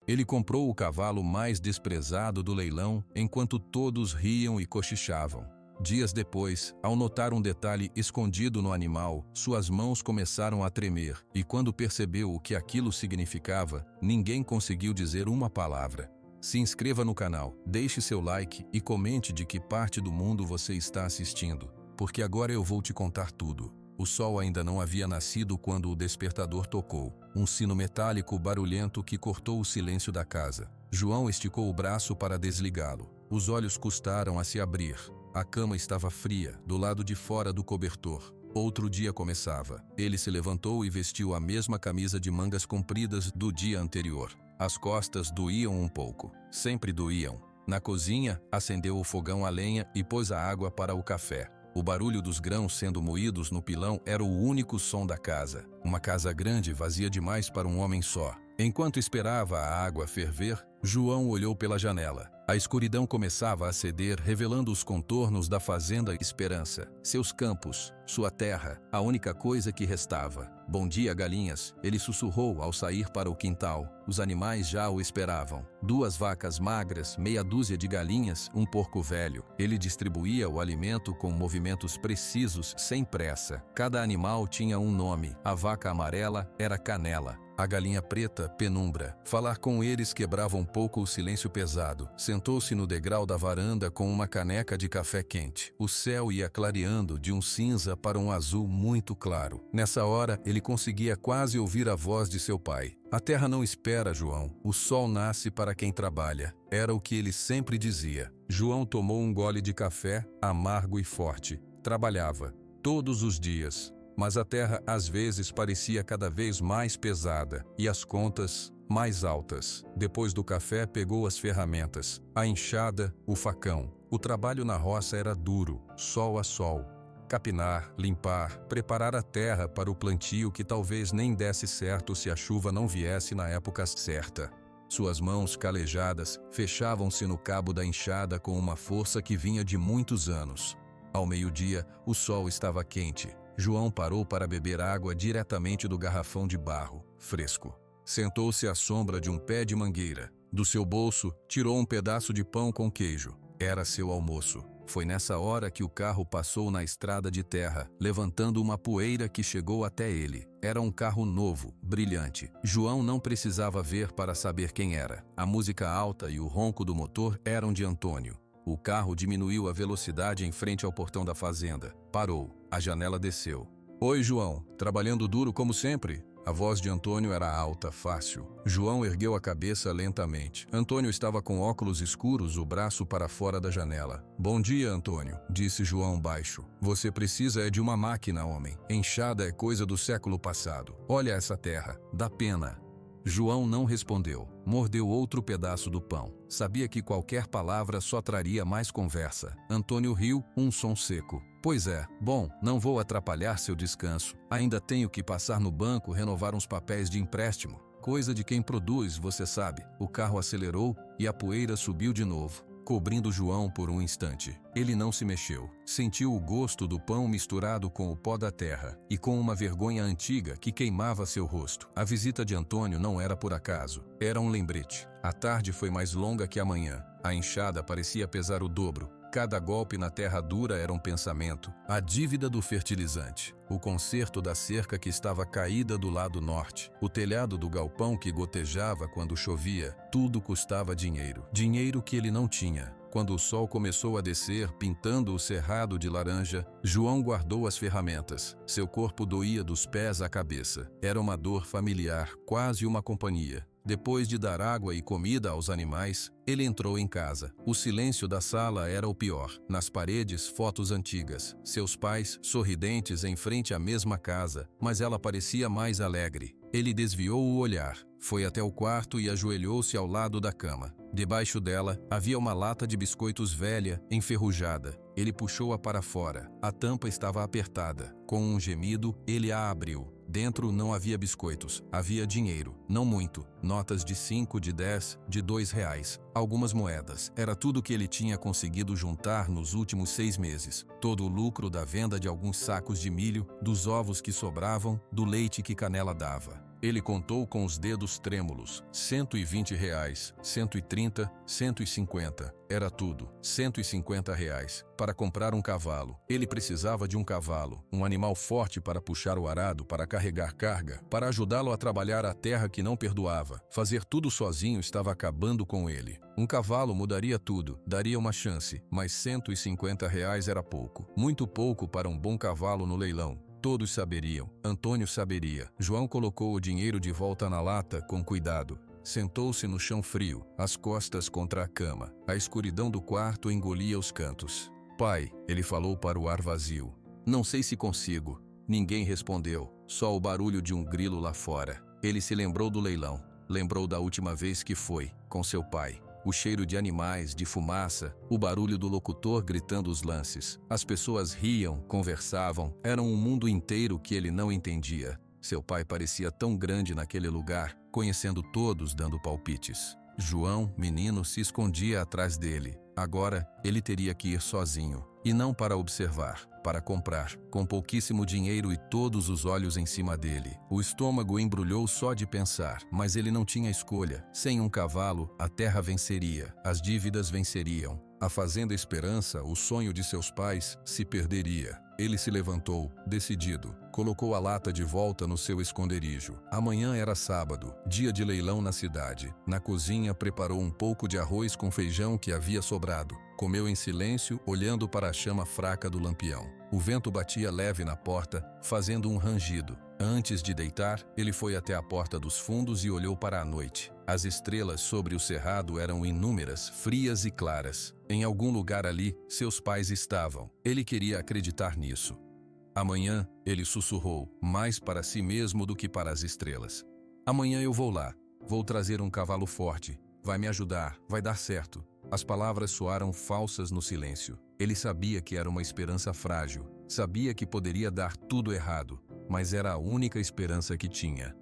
Ele comprou o cavalo mais desprezado do leilão, enquanto todos riam e cochichavam. Dias depois, ao notar um detalhe escondido no animal, suas mãos começaram a tremer, e quando percebeu o que aquilo significava, ninguém conseguiu dizer uma palavra. Se inscreva no canal, deixe seu like e comente de que parte do mundo você está assistindo, porque agora eu vou te contar tudo. O sol ainda não havia nascido quando o despertador tocou, um sino metálico barulhento que cortou o silêncio da casa. João esticou o braço para desligá-lo. Os olhos custaram a se abrir. A cama estava fria, do lado de fora do cobertor. Outro dia começava. Ele se levantou e vestiu a mesma camisa de mangas compridas do dia anterior. As costas doíam um pouco. Sempre doíam. Na cozinha, acendeu o fogão a lenha e pôs a água para o café. O barulho dos grãos sendo moídos no pilão era o único som da casa. Uma casa grande, vazia demais para um homem só. Enquanto esperava a água ferver, João olhou pela janela. A escuridão começava a ceder, revelando os contornos da fazenda Esperança, seus campos, sua terra, a única coisa que restava. Bom dia, galinhas, ele sussurrou ao sair para o quintal. Os animais já o esperavam. 2 vacas magras, meia dúzia de galinhas, um porco velho. Ele distribuía o alimento com movimentos precisos, sem pressa. Cada animal tinha um nome. A vaca amarela era Canela. A galinha preta, Penumbra. Falar com eles quebrava um pouco o silêncio pesado. Sentou-se no degrau da varanda com uma caneca de café quente. O céu ia clareando de um cinza para um azul muito claro. Nessa hora, ele conseguia quase ouvir a voz de seu pai. A terra não espera, João. O sol nasce para quem trabalha. Era o que ele sempre dizia. João tomou um gole de café, amargo e forte. Trabalhava, todos os dias. Mas a terra às vezes parecia cada vez mais pesada e as contas mais altas. Depois do café pegou as ferramentas, a enxada, o facão. O trabalho na roça era duro, sol a sol. Capinar, limpar, preparar a terra para o plantio que talvez nem desse certo se a chuva não viesse na época certa. Suas mãos calejadas fechavam-se no cabo da enxada com uma força que vinha de muitos anos. Ao meio-dia, o sol estava quente. João parou para beber água diretamente do garrafão de barro, fresco. Sentou-se à sombra de um pé de mangueira. Do seu bolso, tirou um pedaço de pão com queijo. Era seu almoço. Foi nessa hora que o carro passou na estrada de terra, levantando uma poeira que chegou até ele. Era um carro novo, brilhante. João não precisava ver para saber quem era. A música alta e o ronco do motor eram de Antônio. O carro diminuiu a velocidade em frente ao portão da fazenda. Parou. A janela desceu. Oi, João. Trabalhando duro como sempre? A voz de Antônio era alta, fácil. João ergueu a cabeça lentamente. Antônio estava com óculos escuros, o braço para fora da janela. Bom dia, Antônio, disse João baixo. Você precisa é de uma máquina, homem. Enxada é coisa do século passado. Olha essa terra. Dá pena. João não respondeu. Mordeu outro pedaço do pão. Sabia que qualquer palavra só traria mais conversa. Antônio riu, um som seco. Pois é, bom, não vou atrapalhar seu descanso. Ainda tenho que passar no banco renovar uns papéis de empréstimo. Coisa de quem produz, você sabe. O carro acelerou e a poeira subiu de novo, cobrindo João por um instante. Ele não se mexeu. Sentiu o gosto do pão misturado com o pó da terra e com uma vergonha antiga que queimava seu rosto. A visita de Antônio não era por acaso. Era um lembrete. A tarde foi mais longa que a manhã. A enxada parecia pesar o dobro. Cada golpe na terra dura era um pensamento. A dívida do fertilizante. O conserto da cerca que estava caída do lado norte. O telhado do galpão que gotejava quando chovia. Tudo custava dinheiro. Dinheiro que ele não tinha. Quando o sol começou a descer, pintando o cerrado de laranja, João guardou as ferramentas. Seu corpo doía dos pés à cabeça. Era uma dor familiar, quase uma companhia. Depois de dar água e comida aos animais, ele entrou em casa. O silêncio da sala era o pior. Nas paredes, fotos antigas. Seus pais, sorridentes em frente à mesma casa, mas ela parecia mais alegre. Ele desviou o olhar. Foi até o quarto e ajoelhou-se ao lado da cama. Debaixo dela, havia uma lata de biscoitos velha, enferrujada. Ele puxou-a para fora. A tampa estava apertada. Com um gemido, ele a abriu. Dentro não havia biscoitos, havia dinheiro, não muito, notas de 5, de 10, de R$2, algumas moedas. Era tudo que ele tinha conseguido juntar nos últimos 6 meses. Todo o lucro da venda de alguns sacos de milho, dos ovos que sobravam, do leite que Canela dava. Ele contou com os dedos trêmulos. R$ 120, 130, 150. Era tudo. R$ 150 para comprar um cavalo. Ele precisava de um cavalo, um animal forte para puxar o arado, para carregar carga, para ajudá-lo a trabalhar a terra que não perdoava. Fazer tudo sozinho estava acabando com ele. Um cavalo mudaria tudo, daria uma chance, mas R$ 150 era pouco. Muito pouco para um bom cavalo no leilão. Todos saberiam. Antônio saberia. João colocou o dinheiro de volta na lata com cuidado. Sentou-se no chão frio, as costas contra a cama. A escuridão do quarto engolia os cantos. Pai, ele falou para o ar vazio. Não sei se consigo. Ninguém respondeu, só o barulho de um grilo lá fora. Ele se lembrou do leilão. Lembrou da última vez que foi, com seu pai. O cheiro de animais, de fumaça, o barulho do locutor gritando os lances. As pessoas riam, conversavam, era um mundo inteiro que ele não entendia. Seu pai parecia tão grande naquele lugar, conhecendo todos, dando palpites. João, menino, se escondia atrás dele. Agora, ele teria que ir sozinho. E não para observar, para comprar, com pouquíssimo dinheiro e todos os olhos em cima dele. O estômago embrulhou só de pensar, mas ele não tinha escolha. Sem um cavalo, a terra venceria, as dívidas venceriam. A fazenda Esperança, o sonho de seus pais, se perderia. Ele se levantou, decidido. Colocou a lata de volta no seu esconderijo. Amanhã era sábado, dia de leilão na cidade. Na cozinha, preparou um pouco de arroz com feijão que havia sobrado. Comeu em silêncio, olhando para a chama fraca do lampião. O vento batia leve na porta, fazendo um rangido. Antes de deitar, ele foi até a porta dos fundos e olhou para a noite. As estrelas sobre o cerrado eram inúmeras, frias e claras. Em algum lugar ali, seus pais estavam. Ele queria acreditar nisso. Amanhã, ele sussurrou, mais para si mesmo do que para as estrelas. Amanhã eu vou lá. Vou trazer um cavalo forte. Vai me ajudar, vai dar certo. As palavras soaram falsas no silêncio. Ele sabia que era uma esperança frágil. Sabia que poderia dar tudo errado, mas era a única esperança que tinha.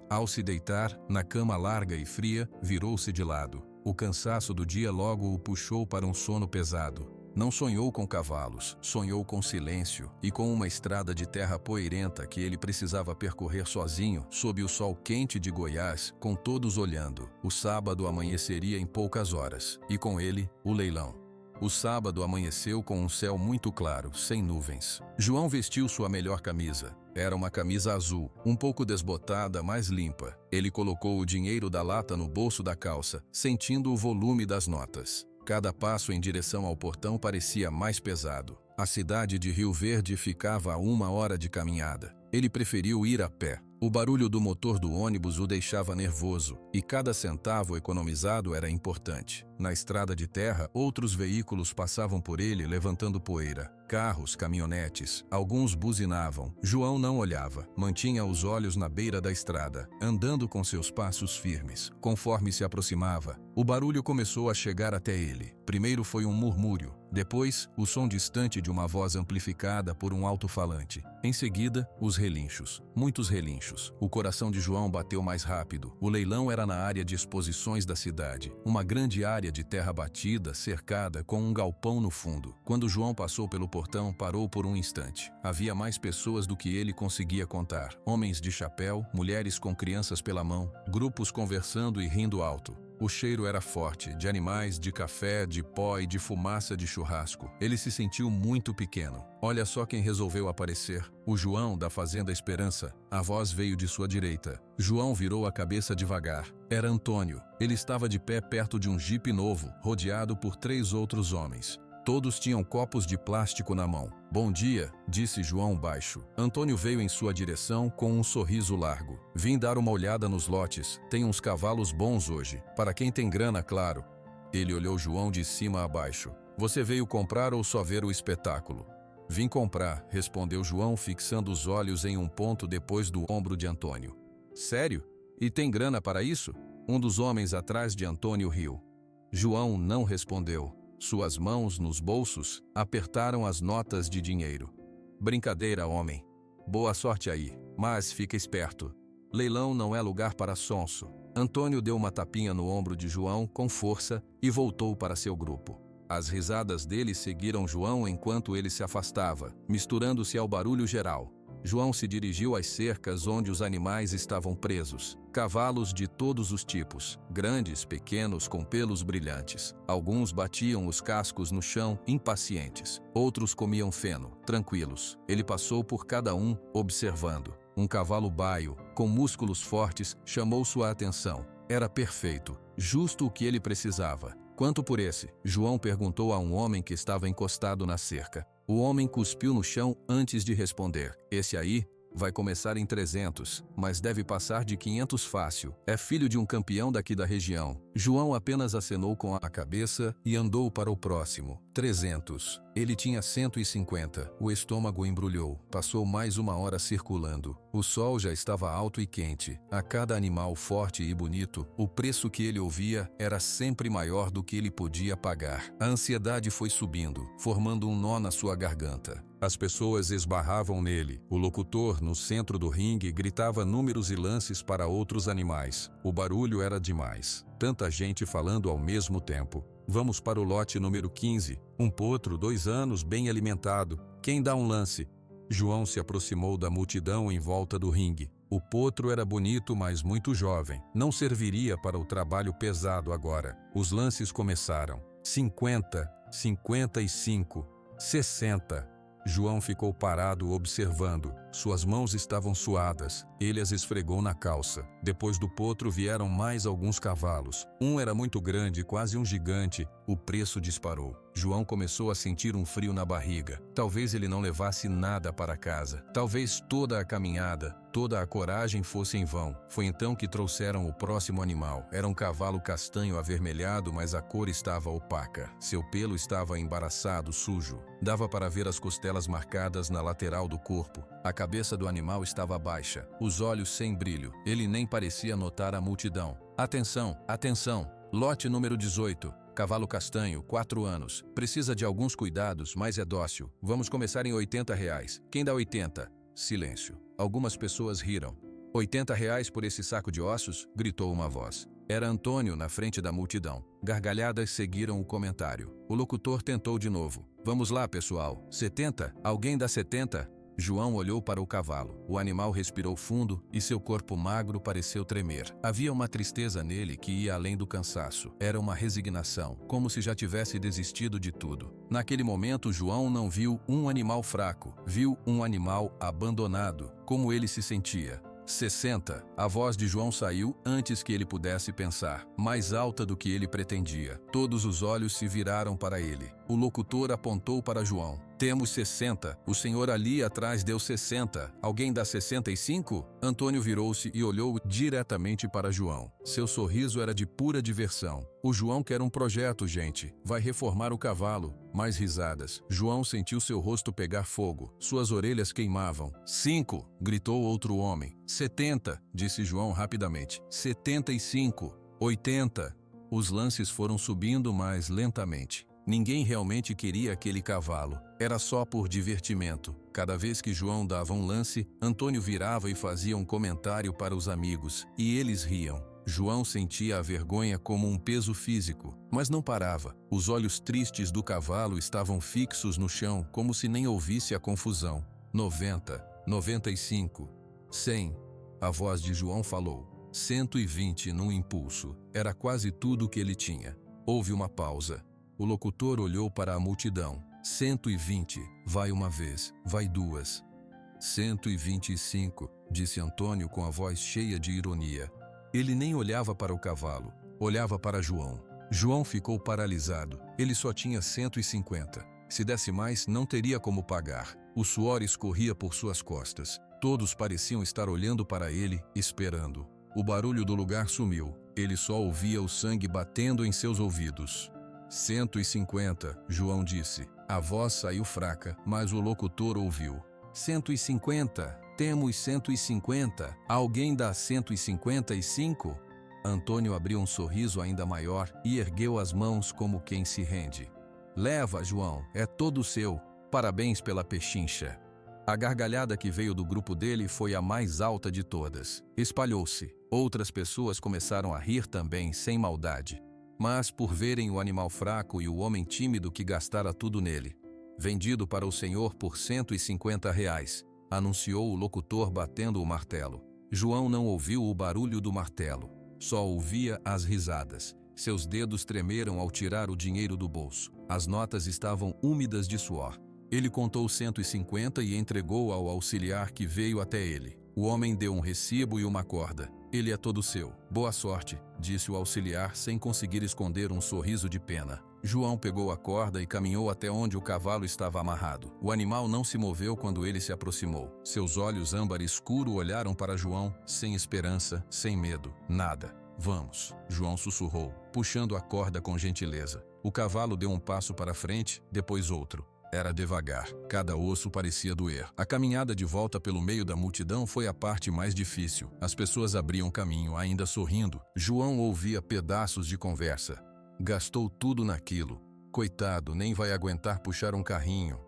Ao se deitar, na cama larga e fria, virou-se de lado. O cansaço do dia logo o puxou para um sono pesado. Não sonhou com cavalos, sonhou com silêncio e com uma estrada de terra poeirenta que ele precisava percorrer sozinho, sob o sol quente de Goiás, com todos olhando. O sábado amanheceria em poucas horas, e com ele, o leilão. O sábado amanheceu com um céu muito claro, sem nuvens. João vestiu sua melhor camisa. Era uma camisa azul, um pouco desbotada, mas limpa. Ele colocou o dinheiro da lata no bolso da calça, sentindo o volume das notas. Cada passo em direção ao portão parecia mais pesado. A cidade de Rio Verde ficava a 1 hora de caminhada. Ele preferiu ir a pé. O barulho do motor do ônibus o deixava nervoso, e cada centavo economizado era importante. Na estrada de terra, outros veículos passavam por ele levantando poeira. Carros, caminhonetes, alguns buzinavam. João não olhava, mantinha os olhos na beira da estrada, andando com seus passos firmes. Conforme se aproximava, o barulho começou a chegar até ele. Primeiro foi um murmúrio, depois o som distante de uma voz amplificada por um alto-falante. Em seguida, os relinchos, muitos relinchos. O coração de João bateu mais rápido. O leilão era na área de exposições da cidade, uma grande área de terra batida, cercada, com um galpão no fundo. Quando João passou pelo portão, parou por um instante. Havia mais pessoas do que ele conseguia contar. Homens de chapéu, mulheres com crianças pela mão, grupos conversando e rindo alto. O cheiro era forte, de animais, de café, de pó e de fumaça de churrasco. Ele se sentiu muito pequeno. Olha só quem resolveu aparecer. O João, da Fazenda Esperança. A voz veio de sua direita. João virou a cabeça devagar. Era Antônio. Ele estava de pé perto de um jipe novo, rodeado por 3 outros homens. Todos tinham copos de plástico na mão. Bom dia, disse João baixo. Antônio veio em sua direção com um sorriso largo. Vim dar uma olhada nos lotes. Tem uns cavalos bons hoje. Para quem tem grana, claro. Ele olhou João de cima a baixo. Você veio comprar ou só ver o espetáculo? Vim comprar, respondeu João, fixando os olhos em um ponto depois do ombro de Antônio. Sério? E tem grana para isso? Um dos homens atrás de Antônio riu. João não respondeu. Suas mãos, nos bolsos, apertaram as notas de dinheiro. Brincadeira, homem. Boa sorte aí, mas fica esperto. Leilão não é lugar para sonso. Antônio deu uma tapinha no ombro de João com força e voltou para seu grupo. As risadas dele seguiram João enquanto ele se afastava, misturando-se ao barulho geral. João se dirigiu às cercas onde os animais estavam presos. Cavalos de todos os tipos, grandes, pequenos, com pelos brilhantes. Alguns batiam os cascos no chão, impacientes. Outros comiam feno, tranquilos. Ele passou por cada um, observando. Um cavalo baio, com músculos fortes, chamou sua atenção. Era perfeito, justo o que ele precisava. Quanto por esse? João perguntou a um homem que estava encostado na cerca. O homem cuspiu no chão antes de responder. Esse aí vai começar em 300, mas deve passar de 500 fácil. É filho de um campeão daqui da região. João apenas acenou com a cabeça e andou para o próximo. 300. Ele tinha 150. O estômago embrulhou. Passou mais uma hora circulando. O sol já estava alto e quente. A cada animal forte e bonito, o preço que ele ouvia era sempre maior do que ele podia pagar. A ansiedade foi subindo, formando um nó na sua garganta. As pessoas esbarravam nele. O locutor, no centro do ringue, gritava números e lances para outros animais. O barulho era demais. Tanta gente falando ao mesmo tempo. Vamos para o lote número 15. Um potro, 2 anos, bem alimentado. Quem dá um lance? João se aproximou da multidão em volta do ringue. O potro era bonito, mas muito jovem. Não serviria para o trabalho pesado agora. Os lances começaram. 50, 55, 60. João ficou parado observando. Suas mãos estavam suadas. Ele as esfregou na calça. Depois do potro vieram mais alguns cavalos. Um era muito grande, quase um gigante. O preço disparou. João começou a sentir um frio na barriga. Talvez ele não levasse nada para casa. Talvez toda a caminhada, toda a coragem fosse em vão. Foi então que trouxeram o próximo animal. Era um cavalo castanho avermelhado, mas a cor estava opaca. Seu pelo estava embaraçado, sujo. Dava para ver as costelas marcadas na lateral do corpo. A cabeça do animal estava baixa, os olhos sem brilho. Ele nem parecia notar a multidão. Atenção, atenção! Lote número 18. Cavalo castanho, 4 anos. Precisa de alguns cuidados, mas é dócil. Vamos começar em R$80. Quem dá 80? Silêncio. Algumas pessoas riram. R$80 por esse saco de ossos? Gritou uma voz. Era Antônio na frente da multidão. Gargalhadas seguiram o comentário. O locutor tentou de novo. Vamos lá, pessoal. 70? Alguém dá 70? João olhou para o cavalo. O animal respirou fundo e seu corpo magro pareceu tremer. Havia uma tristeza nele que ia além do cansaço. Era uma resignação, como se já tivesse desistido de tudo. Naquele momento, João não viu um animal fraco. Viu um animal abandonado, como ele se sentia. 60. A voz de João saiu antes que ele pudesse pensar, mais alta do que ele pretendia. Todos os olhos se viraram para ele. O locutor apontou para João. Temos 60. O senhor ali atrás deu 60. Alguém dá 65? Antônio virou-se e olhou diretamente para João. Seu sorriso era de pura diversão. O João quer um projeto, gente. Vai reformar o cavalo. Mais risadas. João sentiu seu rosto pegar fogo. Suas orelhas queimavam. 5! Gritou outro homem. 70! Disse João rapidamente. 75! 80! Os lances foram subindo mais lentamente. Ninguém realmente queria aquele cavalo. Era só por divertimento. Cada vez que João dava um lance, Antônio virava e fazia um comentário para os amigos, e eles riam. João sentia a vergonha como um peso físico, mas não parava. Os olhos tristes do cavalo estavam fixos no chão, como se nem ouvisse a confusão. 90, 95, 100. A voz de João falou. 120 num impulso. Era quase tudo o que ele tinha. Houve uma pausa. O locutor olhou para a multidão. 120. Vai uma vez, vai duas. 125, disse Antônio com a voz cheia de ironia. Ele nem olhava para o cavalo, olhava para João. João ficou paralisado. Ele só tinha 150. Se desse mais, não teria como pagar. O suor escorria por suas costas. Todos pareciam estar olhando para ele, esperando. O barulho do lugar sumiu. Ele só ouvia o sangue batendo em seus ouvidos. 150, João disse. A voz saiu fraca, mas o locutor ouviu. 150, temos 150. Alguém dá 155? Antônio abriu um sorriso ainda maior e ergueu as mãos como quem se rende. Leva, João, é todo seu. Parabéns pela pechincha. A gargalhada que veio do grupo dele foi a mais alta de todas. Espalhou-se. Outras pessoas começaram a rir também, sem maldade. Mas por verem o animal fraco e o homem tímido que gastara tudo nele. Vendido para o senhor por R$150. anunciou o locutor batendo o martelo. João não ouviu o barulho do martelo, só ouvia as risadas. Seus dedos tremeram ao tirar o dinheiro do bolso. As notas estavam úmidas de suor. Ele contou 150 e entregou ao auxiliar que veio até ele. O homem deu um recibo e uma corda. Ele é todo seu. Boa sorte, disse o auxiliar sem conseguir esconder um sorriso de pena. João pegou a corda e caminhou até onde o cavalo estava amarrado. O animal não se moveu quando ele se aproximou. Seus olhos âmbar escuro olharam para João, sem esperança, sem medo, nada. Vamos, João sussurrou, puxando a corda com gentileza. O cavalo deu um passo para frente, depois outro. Era devagar, cada osso parecia doer. A caminhada de volta pelo meio da multidão foi a parte mais difícil. As pessoas abriam caminho, ainda sorrindo. João ouvia pedaços de conversa. Gastou tudo naquilo. Coitado, nem vai aguentar puxar um carrinho.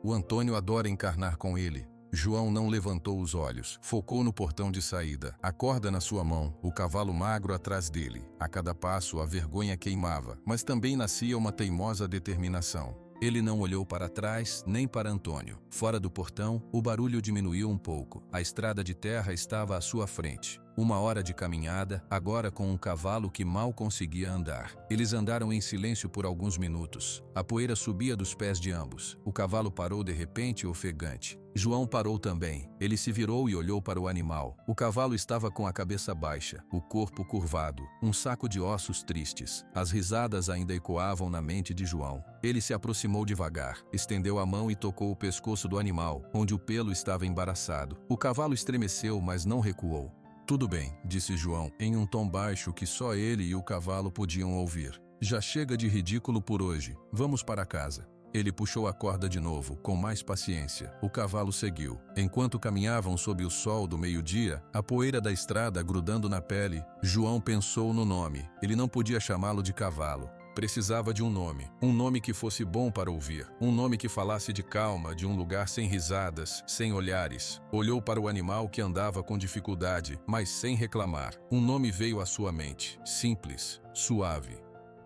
O Antônio adora encarnar com ele. João não levantou os olhos, focou no portão de saída, a corda na sua mão, o cavalo magro atrás dele. A cada passo a vergonha queimava, mas também nascia uma teimosa determinação. Ele não olhou para trás, nem para Antônio. Fora do portão, o barulho diminuiu um pouco. A estrada de terra estava à sua frente. 1 hora de caminhada, agora com um cavalo que mal conseguia andar. Eles andaram em silêncio por alguns minutos. A poeira subia dos pés de ambos. O cavalo parou de repente, ofegante. João parou também. Ele se virou e olhou para o animal. O cavalo estava com a cabeça baixa, o corpo curvado, um saco de ossos tristes. As risadas ainda ecoavam na mente de João. Ele se aproximou devagar, estendeu a mão e tocou o pescoço do animal, onde o pelo estava embaraçado. O cavalo estremeceu, mas não recuou. Tudo bem, disse João, em um tom baixo que só ele e o cavalo podiam ouvir. Já chega de ridículo por hoje. Vamos para casa. Ele puxou a corda de novo, com mais paciência. O cavalo seguiu. Enquanto caminhavam sob o sol do meio-dia, a poeira da estrada grudando na pele, João pensou no nome. Ele não podia chamá-lo de cavalo. Precisava de um nome que fosse bom para ouvir, um nome que falasse de calma, de um lugar sem risadas, sem olhares. Olhou para o animal que andava com dificuldade, mas sem reclamar. Um nome veio à sua mente, simples, suave.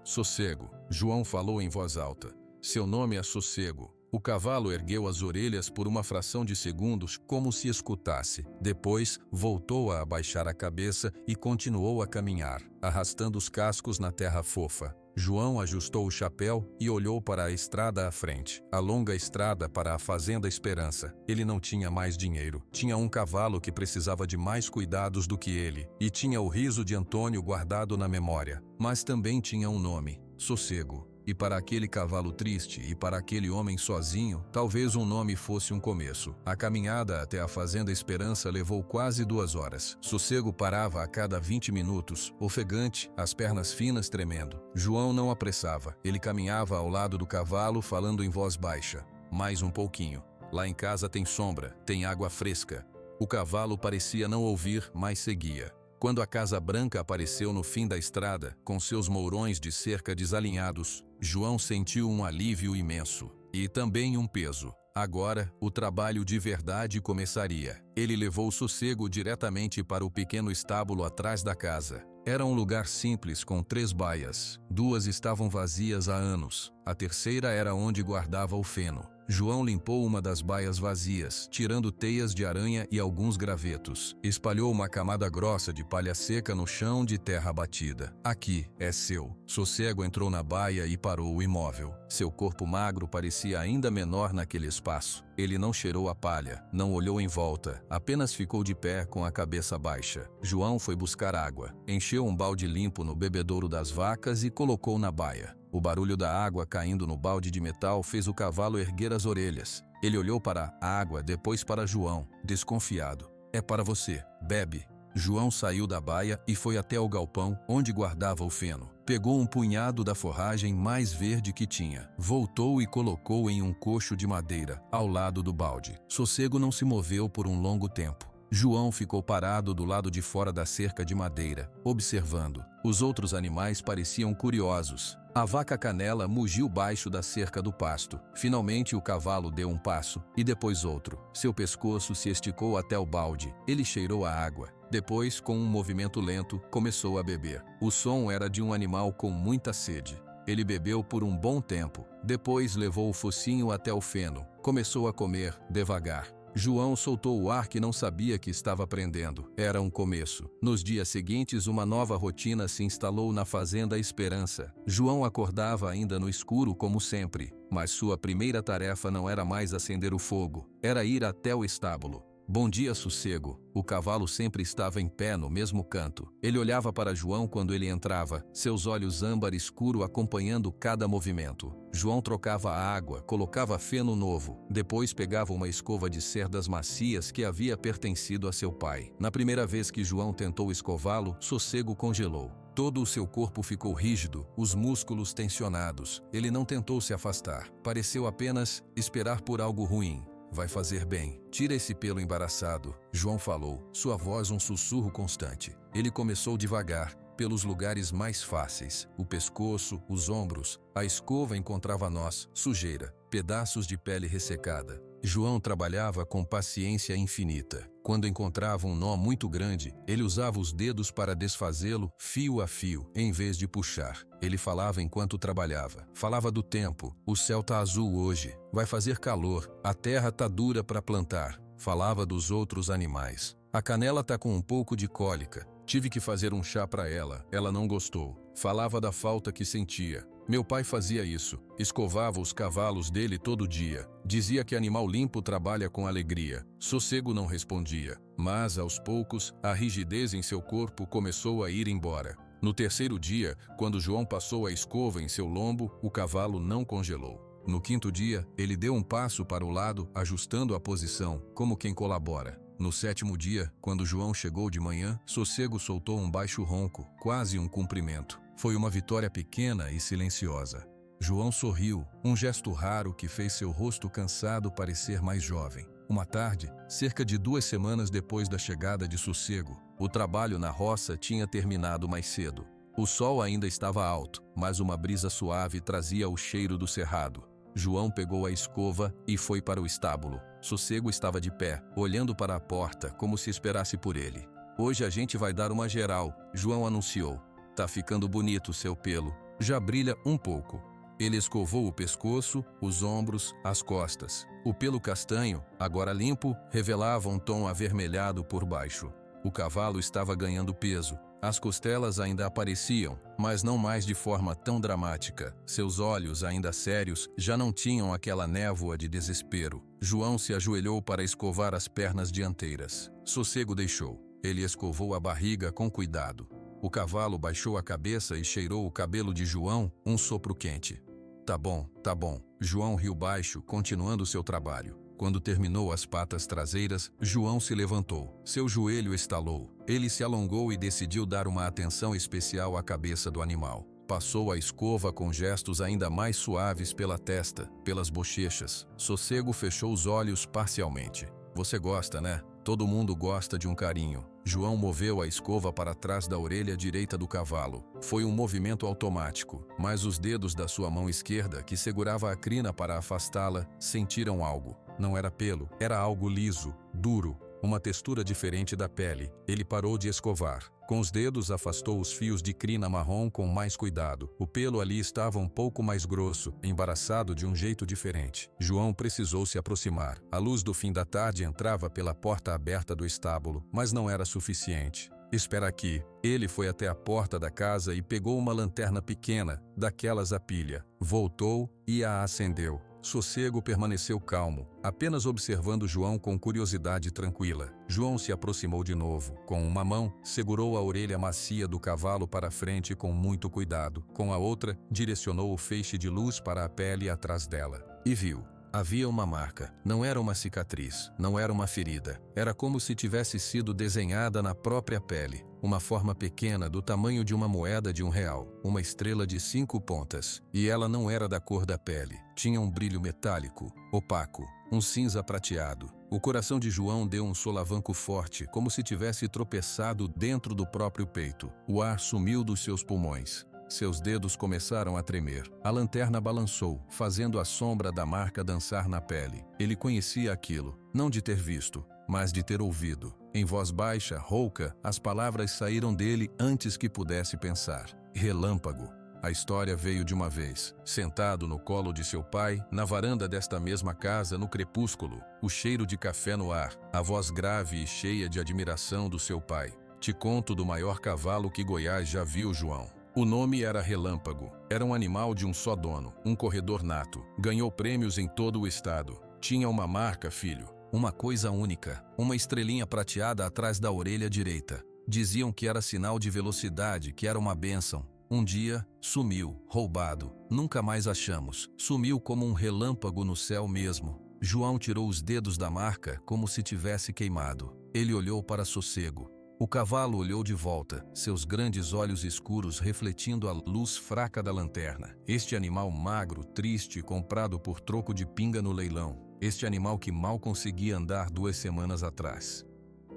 Sossego. João falou em voz alta. Seu nome é Sossego. O cavalo ergueu as orelhas por uma fração de segundos, como se escutasse. Depois, voltou a abaixar a cabeça e continuou a caminhar, arrastando os cascos na terra fofa. João ajustou o chapéu e olhou para a estrada à frente, a longa estrada para a Fazenda Esperança. Ele não tinha mais dinheiro. Tinha um cavalo que precisava de mais cuidados do que ele, e tinha o riso de Antônio guardado na memória. Mas também tinha um nome, Sossego. E para aquele cavalo triste e para aquele homem sozinho, talvez um nome fosse um começo. A caminhada até a Fazenda Esperança levou quase 2 horas. Sossego parava a cada 20 minutos, ofegante, as pernas finas tremendo. João não apressava. Ele caminhava ao lado do cavalo, falando em voz baixa. Mais um pouquinho. Lá em casa tem sombra, tem água fresca. O cavalo parecia não ouvir, mas seguia. Quando a Casa Branca apareceu no fim da estrada, com seus mourões de cerca desalinhados, João sentiu um alívio imenso. E também um peso. Agora, o trabalho de verdade começaria. Ele levou o Sossego diretamente para o pequeno estábulo atrás da casa. Era um lugar simples com 3 baias. 2 estavam vazias há anos. A terceira era onde guardava o feno. João limpou uma das baias vazias, tirando teias de aranha e alguns gravetos. Espalhou uma camada grossa de palha seca no chão de terra batida. Aqui, é seu. Sossego entrou na baia e parou o imóvel. Seu corpo magro parecia ainda menor naquele espaço. Ele não cheirou a palha, não olhou em volta, apenas ficou de pé com a cabeça baixa. João foi buscar água, encheu um balde limpo no bebedouro das vacas e colocou na baia. O barulho da água caindo no balde de metal fez o cavalo erguer as orelhas. Ele olhou para a água, depois para João, desconfiado. É para você, bebe. João saiu da baia e foi até o galpão, onde guardava o feno. Pegou um punhado da forragem mais verde que tinha. Voltou e colocou em um coxo de madeira, ao lado do balde. Sossego não se moveu por um longo tempo. João ficou parado do lado de fora da cerca de madeira, observando. Os outros animais pareciam curiosos. A vaca Canela mugiu baixo da cerca do pasto. Finalmente o cavalo deu um passo, e depois outro. Seu pescoço se esticou até o balde. Ele cheirou a água. Depois, com um movimento lento, começou a beber. O som era de um animal com muita sede. Ele bebeu por um bom tempo. Depois levou o focinho até o feno. Começou a comer, devagar. João soltou o ar que não sabia que estava aprendendo. Era um começo. Nos dias seguintes, uma nova rotina se instalou na fazenda Esperança. João acordava ainda no escuro como sempre, mas sua primeira tarefa não era mais acender o fogo, era ir até o estábulo. Bom dia, Sossego. O cavalo sempre estava em pé no mesmo canto. Ele olhava para João quando ele entrava, seus olhos âmbar escuro acompanhando cada movimento. João trocava a água, colocava feno novo. Depois pegava uma escova de cerdas macias que havia pertencido a seu pai. Na primeira vez que João tentou escová-lo, Sossego congelou. Todo o seu corpo ficou rígido, os músculos tensionados. Ele não tentou se afastar. Pareceu apenas esperar por algo ruim. Vai fazer bem. Tira esse pelo embaraçado, João falou, sua voz um sussurro constante. Ele começou devagar, pelos lugares mais fáceis, o pescoço, os ombros. A escova encontrava nós, sujeira, pedaços de pele ressecada. João trabalhava com paciência infinita. Quando encontrava um nó muito grande, ele usava os dedos para desfazê-lo fio a fio, em vez de puxar. Ele falava enquanto trabalhava. Falava do tempo. O céu tá azul hoje. Vai fazer calor. A terra tá dura para plantar. Falava dos outros animais. A Canela tá com um pouco de cólica. Tive que fazer um chá para ela. Ela não gostou. Falava da falta que sentia. Meu pai fazia isso. Escovava os cavalos dele todo dia. Dizia que animal limpo trabalha com alegria. Sossego não respondia. Mas, aos poucos, a rigidez em seu corpo começou a ir embora. No terceiro dia, quando João passou a escova em seu lombo, o cavalo não congelou. No quinto dia, ele deu um passo para o lado, ajustando a posição, como quem colabora. No sétimo dia, quando João chegou de manhã, Sossego soltou um baixo ronco, quase um cumprimento. Foi uma vitória pequena e silenciosa. João sorriu, um gesto raro que fez seu rosto cansado parecer mais jovem. Uma tarde, cerca de 2 semanas depois da chegada de Sossego, o trabalho na roça tinha terminado mais cedo. O sol ainda estava alto, mas uma brisa suave trazia o cheiro do cerrado. João pegou a escova e foi para o estábulo. Sossego estava de pé, olhando para a porta, como se esperasse por ele. Hoje a gente vai dar uma geral, João anunciou. Tá ficando bonito seu pelo. Já brilha um pouco. Ele escovou o pescoço, os ombros, as costas. O pelo castanho, agora limpo, revelava um tom avermelhado por baixo. O cavalo estava ganhando peso. As costelas ainda apareciam, mas não mais de forma tão dramática. Seus olhos, ainda sérios, já não tinham aquela névoa de desespero. João se ajoelhou para escovar as pernas dianteiras. Sossego deixou. Ele escovou a barriga com cuidado. O cavalo baixou a cabeça e cheirou o cabelo de João, um sopro quente. Tá bom, tá bom. João riu baixo, continuando seu trabalho. Quando terminou as patas traseiras, João se levantou. Seu joelho estalou. Ele se alongou e decidiu dar uma atenção especial à cabeça do animal. Passou a escova com gestos ainda mais suaves pela testa, pelas bochechas. Sossego fechou os olhos parcialmente. Você gosta, né? Todo mundo gosta de um carinho. João moveu a escova para trás da orelha direita do cavalo. Foi um movimento automático, mas os dedos da sua mão esquerda, que segurava a crina para afastá-la, sentiram algo. Não era pelo, era algo liso, duro, uma textura diferente da pele. Ele parou de escovar. Com os dedos afastou os fios de crina marrom com mais cuidado. O pelo ali estava um pouco mais grosso, embaraçado de um jeito diferente. João precisou se aproximar. A luz do fim da tarde entrava pela porta aberta do estábulo, mas não era suficiente. Espera aqui. Ele foi até a porta da casa e pegou uma lanterna pequena, daquelas a pilha. Voltou e a acendeu. Sossego permaneceu calmo, apenas observando João com curiosidade tranquila. João se aproximou de novo. Com uma mão, segurou a orelha macia do cavalo para frente com muito cuidado. Com a outra, direcionou o feixe de luz para a pele atrás dela. E viu. Havia uma marca. Não era uma cicatriz, não era uma ferida. Era como se tivesse sido desenhada na própria pele. Uma forma pequena do tamanho de uma moeda de R$1. Uma estrela de 5 pontas. E ela não era da cor da pele. Tinha um brilho metálico, opaco, um cinza prateado. O coração de João deu um solavanco forte, como se tivesse tropeçado dentro do próprio peito. O ar sumiu dos seus pulmões. Seus dedos começaram a tremer. A lanterna balançou, fazendo a sombra da marca dançar na pele. Ele conhecia aquilo, não de ter visto, mas de ter ouvido. Em voz baixa, rouca, as palavras saíram dele antes que pudesse pensar. Relâmpago. A história veio de uma vez. Sentado no colo de seu pai, na varanda desta mesma casa, no crepúsculo, o cheiro de café no ar, a voz grave e cheia de admiração do seu pai. Te conto do maior cavalo que Goiás já viu, João. O nome era Relâmpago. Era um animal de um só dono, um corredor nato. Ganhou prêmios em todo o estado. Tinha uma marca, filho. Uma coisa única. Uma estrelinha prateada atrás da orelha direita. Diziam que era sinal de velocidade, que era uma bênção. Um dia, sumiu, roubado. Nunca mais achamos. Sumiu como um relâmpago no céu mesmo. João tirou os dedos da marca como se tivesse queimado. Ele olhou para Sossego. O cavalo olhou de volta, seus grandes olhos escuros refletindo a luz fraca da lanterna. Este animal magro, triste, comprado por troco de pinga no leilão. Este animal que mal conseguia andar 2 semanas atrás.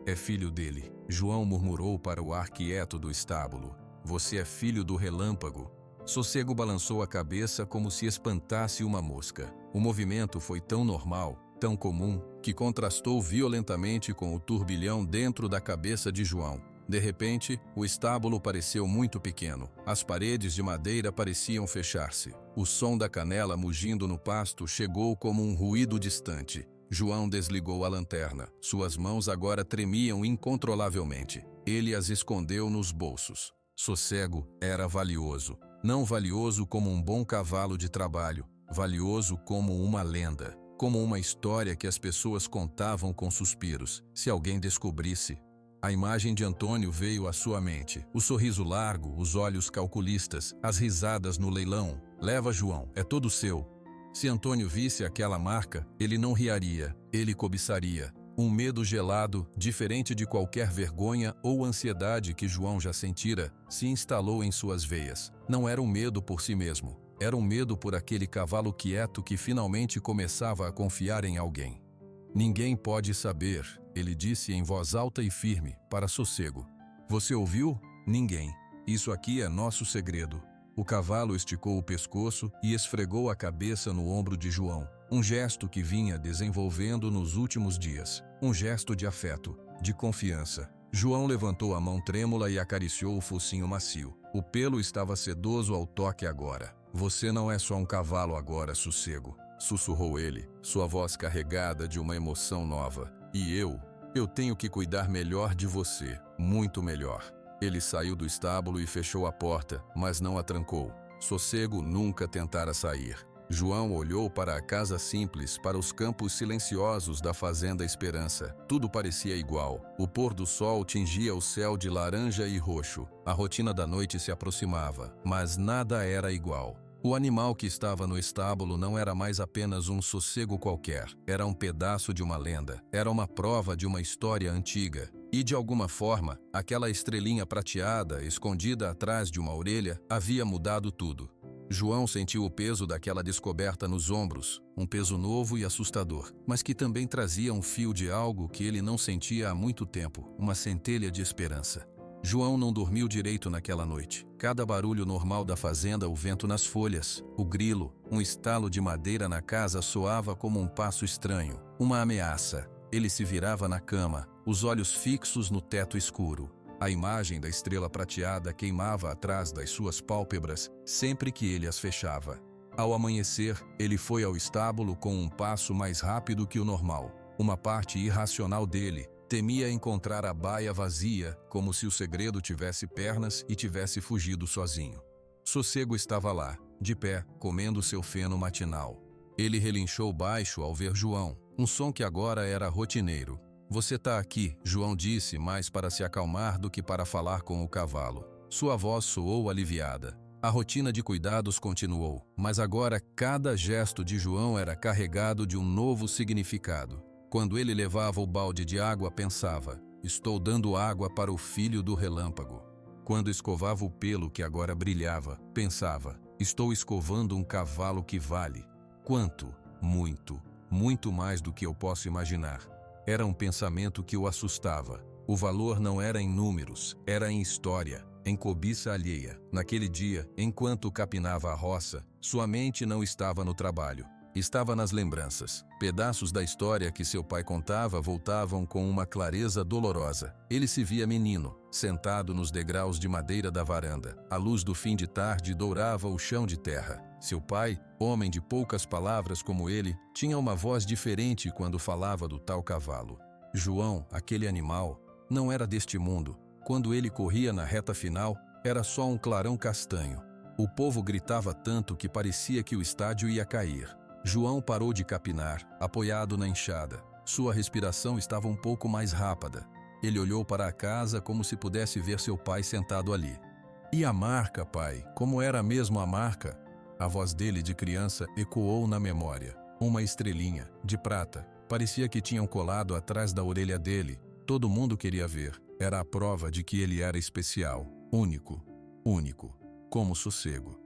É filho dele. João murmurou para o ar quieto do estábulo. Você é filho do relâmpago. Sossego balançou a cabeça como se espantasse uma mosca. O movimento foi tão normal, tão comum, que contrastou violentamente com o turbilhão dentro da cabeça de João. De repente, o estábulo pareceu muito pequeno. As paredes de madeira pareciam fechar-se. O som da canela mugindo no pasto chegou como um ruído distante. João desligou a lanterna. Suas mãos agora tremiam incontrolavelmente. Ele as escondeu nos bolsos. Sossego era valioso. Não valioso como um bom cavalo de trabalho, valioso como uma lenda, como uma história que as pessoas contavam com suspiros. Se alguém descobrisse... A imagem de Antônio veio à sua mente. O sorriso largo, os olhos calculistas, as risadas no leilão. Leva, João, é todo seu. Se Antônio visse aquela marca, ele não riaria, ele cobiçaria. Um medo gelado, diferente de qualquer vergonha ou ansiedade que João já sentira, se instalou em suas veias. Não era um medo por si mesmo, era um medo por aquele cavalo quieto que finalmente começava a confiar em alguém. Ninguém pode saber, ele disse em voz alta e firme, para Sossego. Você ouviu? Ninguém. Isso aqui é nosso segredo. O cavalo esticou o pescoço e esfregou a cabeça no ombro de João. Um gesto que vinha desenvolvendo nos últimos dias. Um gesto de afeto, de confiança. João levantou a mão trêmula e acariciou o focinho macio. O pelo estava sedoso ao toque agora. Você não é só um cavalo agora, Sossego, sussurrou ele, sua voz carregada de uma emoção nova. E eu tenho que cuidar melhor de você, muito melhor. Ele saiu do estábulo e fechou a porta, mas não a trancou. Sossego nunca tentara sair. João olhou para a casa simples, para os campos silenciosos da Fazenda Esperança. Tudo parecia igual. O pôr do sol tingia o céu de laranja e roxo. A rotina da noite se aproximava, mas nada era igual. O animal que estava no estábulo não era mais apenas um sossego qualquer. Era um pedaço de uma lenda. Era uma prova de uma história antiga. E, de alguma forma, aquela estrelinha prateada, escondida atrás de uma orelha, havia mudado tudo. João sentiu o peso daquela descoberta nos ombros, um peso novo e assustador, mas que também trazia um fio de algo que ele não sentia há muito tempo, uma centelha de esperança. João não dormiu direito naquela noite. Cada barulho normal da fazenda, o vento nas folhas, o grilo, um estalo de madeira na casa soava como um passo estranho, uma ameaça. Ele se virava na cama, os olhos fixos no teto escuro. A imagem da estrela prateada queimava atrás das suas pálpebras sempre que ele as fechava. Ao amanhecer, ele foi ao estábulo com um passo mais rápido que o normal. Uma parte irracional dele temia encontrar a baia vazia, como se o segredo tivesse pernas e tivesse fugido sozinho. Sossego estava lá, de pé, comendo seu feno matinal. Ele relinchou baixo ao ver João, um som que agora era rotineiro. Você tá aqui, João disse, mais para se acalmar do que para falar com o cavalo. Sua voz soou aliviada. A rotina de cuidados continuou, mas agora cada gesto de João era carregado de um novo significado. Quando ele levava o balde de água, pensava, estou dando água para o filho do relâmpago. Quando escovava o pelo que agora brilhava, pensava, estou escovando um cavalo que vale. Quanto? Muito, muito mais do que eu posso imaginar. Era um pensamento que o assustava. O valor não era em números, era em história, em cobiça alheia. Naquele dia, enquanto capinava a roça, sua mente não estava no trabalho. estava nas lembranças. Pedaços da história que seu pai contava voltavam com uma clareza dolorosa. Ele se via menino, sentado nos degraus de madeira da varanda. A luz do fim de tarde dourava o chão de terra. Seu pai, homem de poucas palavras como ele, tinha uma voz diferente quando falava do tal cavalo. João, aquele animal, não era deste mundo. Quando ele corria na reta final, era só um clarão castanho. O povo gritava tanto que parecia que o estádio ia cair. João parou de capinar, apoiado na enxada. Sua respiração estava um pouco mais rápida. Ele olhou para a casa como se pudesse ver seu pai sentado ali. E a marca, pai? Como era mesmo a marca? A voz dele de criança ecoou na memória. Uma estrelinha, de prata. Parecia que tinham colado atrás da orelha dele. Todo mundo queria ver. Era a prova de que ele era especial. Único. Único. Como Sossego.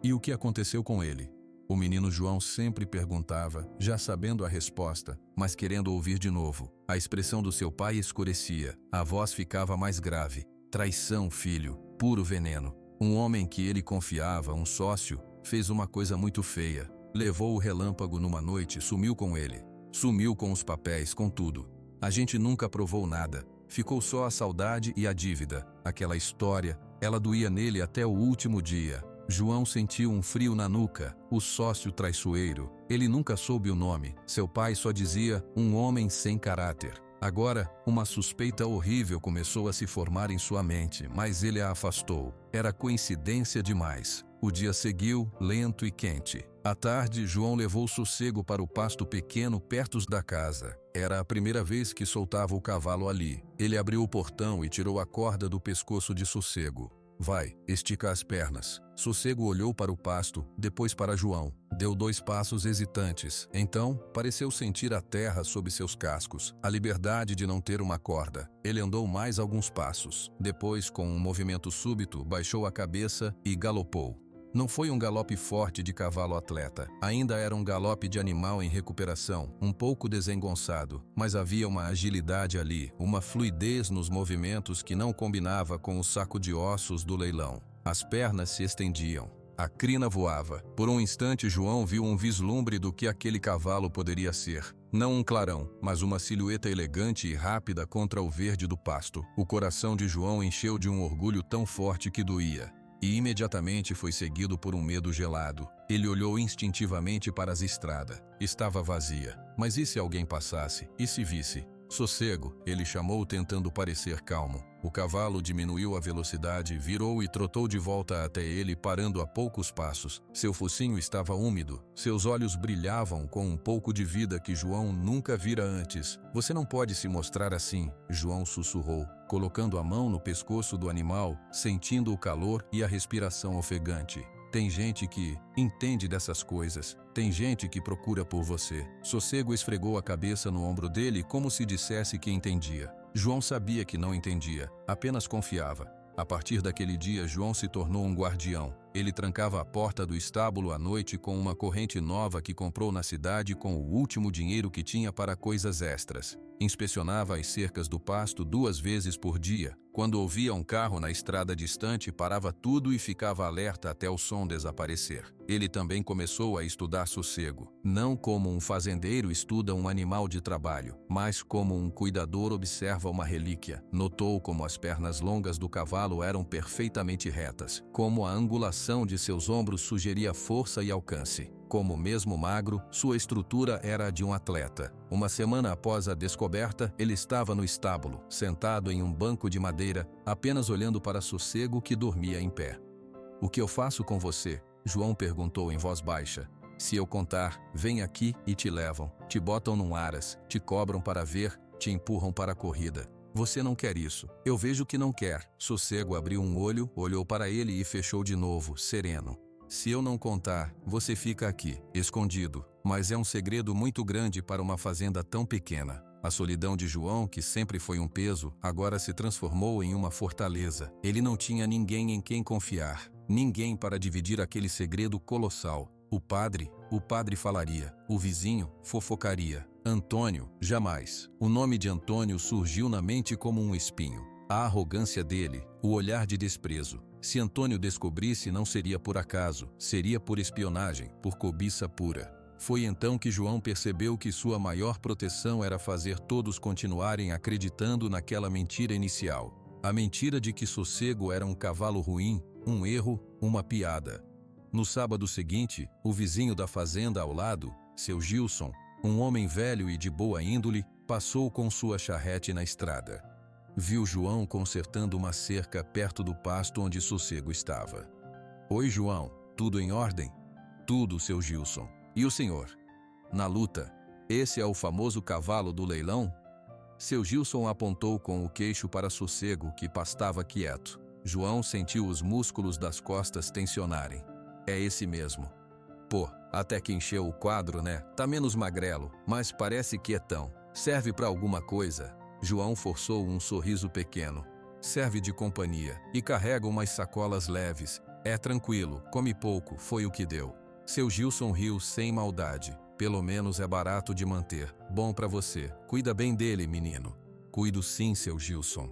E o que aconteceu com ele? O menino João sempre perguntava, já sabendo a resposta, mas querendo ouvir de novo. A expressão do seu pai escurecia. A voz ficava mais grave. Traição, filho. Puro veneno. Um homem que ele confiava, um sócio, fez uma coisa muito feia. Levou o relâmpago numa noite e sumiu com ele. Sumiu com os papéis, com tudo. A gente nunca provou nada. Ficou só a saudade e a dívida. Aquela história, ela doía nele até o último dia. João sentiu um frio na nuca, o sócio traiçoeiro. Ele nunca soube o nome. Seu pai só dizia, um homem sem caráter. Agora, uma suspeita horrível começou a se formar em sua mente, mas ele a afastou. Era coincidência demais. O dia seguiu, lento e quente. À tarde, João levou Sossego para o pasto pequeno perto da casa. Era a primeira vez que soltava o cavalo ali. Ele abriu o portão e tirou a corda do pescoço de Sossego. Vai, estica as pernas. Sossego olhou para o pasto, depois para João. Deu 2 passos hesitantes. Então, pareceu sentir a terra sob seus cascos. A liberdade de não ter uma corda. Ele andou mais alguns passos. Depois, com um movimento súbito, baixou a cabeça e galopou. Não foi um galope forte de cavalo atleta. Ainda era um galope de animal em recuperação, um pouco desengonçado, mas havia uma agilidade ali, uma fluidez nos movimentos que não combinava com o saco de ossos do leilão. As pernas se estendiam. A crina voava. Por um instante, João viu um vislumbre do que aquele cavalo poderia ser. Não um clarão, mas uma silhueta elegante e rápida contra o verde do pasto. O coração de João encheu de um orgulho tão forte que doía. E imediatamente foi seguido por um medo gelado. Ele olhou instintivamente para as estradas. Estava vazia. Mas e se alguém passasse? E se visse? Sossego, ele chamou tentando parecer calmo. O cavalo diminuiu a velocidade, virou e trotou de volta até ele, parando a poucos passos. Seu focinho estava úmido. Seus olhos brilhavam com um pouco de vida que João nunca vira antes. Você não pode se mostrar assim, João sussurrou, colocando a mão no pescoço do animal, sentindo o calor e a respiração ofegante. Tem gente que entende dessas coisas. Tem gente que procura por você. Sossego esfregou a cabeça no ombro dele como se dissesse que entendia. João sabia que não entendia, apenas confiava. A partir daquele dia, João se tornou um guardião. Ele trancava a porta do estábulo à noite com uma corrente nova que comprou na cidade com o último dinheiro que tinha para coisas extras. Inspecionava as cercas do pasto 2 vezes por dia. Quando ouvia um carro na estrada distante, parava tudo e ficava alerta até o som desaparecer. Ele também começou a estudar Sossego. Não como um fazendeiro estuda um animal de trabalho, mas como um cuidador observa uma relíquia. Notou como as pernas longas do cavalo eram perfeitamente retas, como a angulação de seus ombros sugeria força e alcance. Como mesmo magro, sua estrutura era a de um atleta. Uma semana após a descoberta, ele estava no estábulo, sentado em um banco de madeira, apenas olhando para Sossego que dormia em pé. O que eu faço com você? João perguntou em voz baixa. Se eu contar, vem aqui e te levam. Te botam num aras, te cobram para ver, te empurram para a corrida. Você não quer isso. Eu vejo que não quer. Sossego abriu um olho, olhou para ele e fechou de novo, sereno. Se eu não contar, você fica aqui, escondido. Mas é um segredo muito grande para uma fazenda tão pequena. A solidão de João, que sempre foi um peso, agora se transformou em uma fortaleza. Ele não tinha ninguém em quem confiar. Ninguém para dividir aquele segredo colossal. O padre falaria. O vizinho fofocaria. Antônio, jamais. O nome de Antônio surgiu na mente como um espinho. A arrogância dele, o olhar de desprezo. Se Antônio descobrisse, não seria por acaso, seria por espionagem, por cobiça pura. Foi então que João percebeu que sua maior proteção era fazer todos continuarem acreditando naquela mentira inicial. A mentira de que Sossego era um cavalo ruim, um erro, uma piada. No sábado seguinte, o vizinho da fazenda ao lado, seu Gilson, um homem velho e de boa índole, passou com sua charrete na estrada. Viu João consertando uma cerca perto do pasto onde Sossego estava. Oi, João, tudo em ordem? Tudo, seu Gilson. E o senhor? Na luta. Esse é o famoso cavalo do leilão? Seu Gilson apontou com o queixo para Sossego, que pastava quieto. João sentiu os músculos das costas tensionarem. É esse mesmo. Pô, até que encheu o quadro, né? Tá menos magrelo, mas parece quietão. Serve para alguma coisa? João forçou um sorriso pequeno. Serve de companhia e carrega umas sacolas leves. É tranquilo, come pouco, foi o que deu. Seu Gilson riu sem maldade. Pelo menos é barato de manter. Bom para você. Cuida bem dele, menino. Cuido sim, seu Gilson.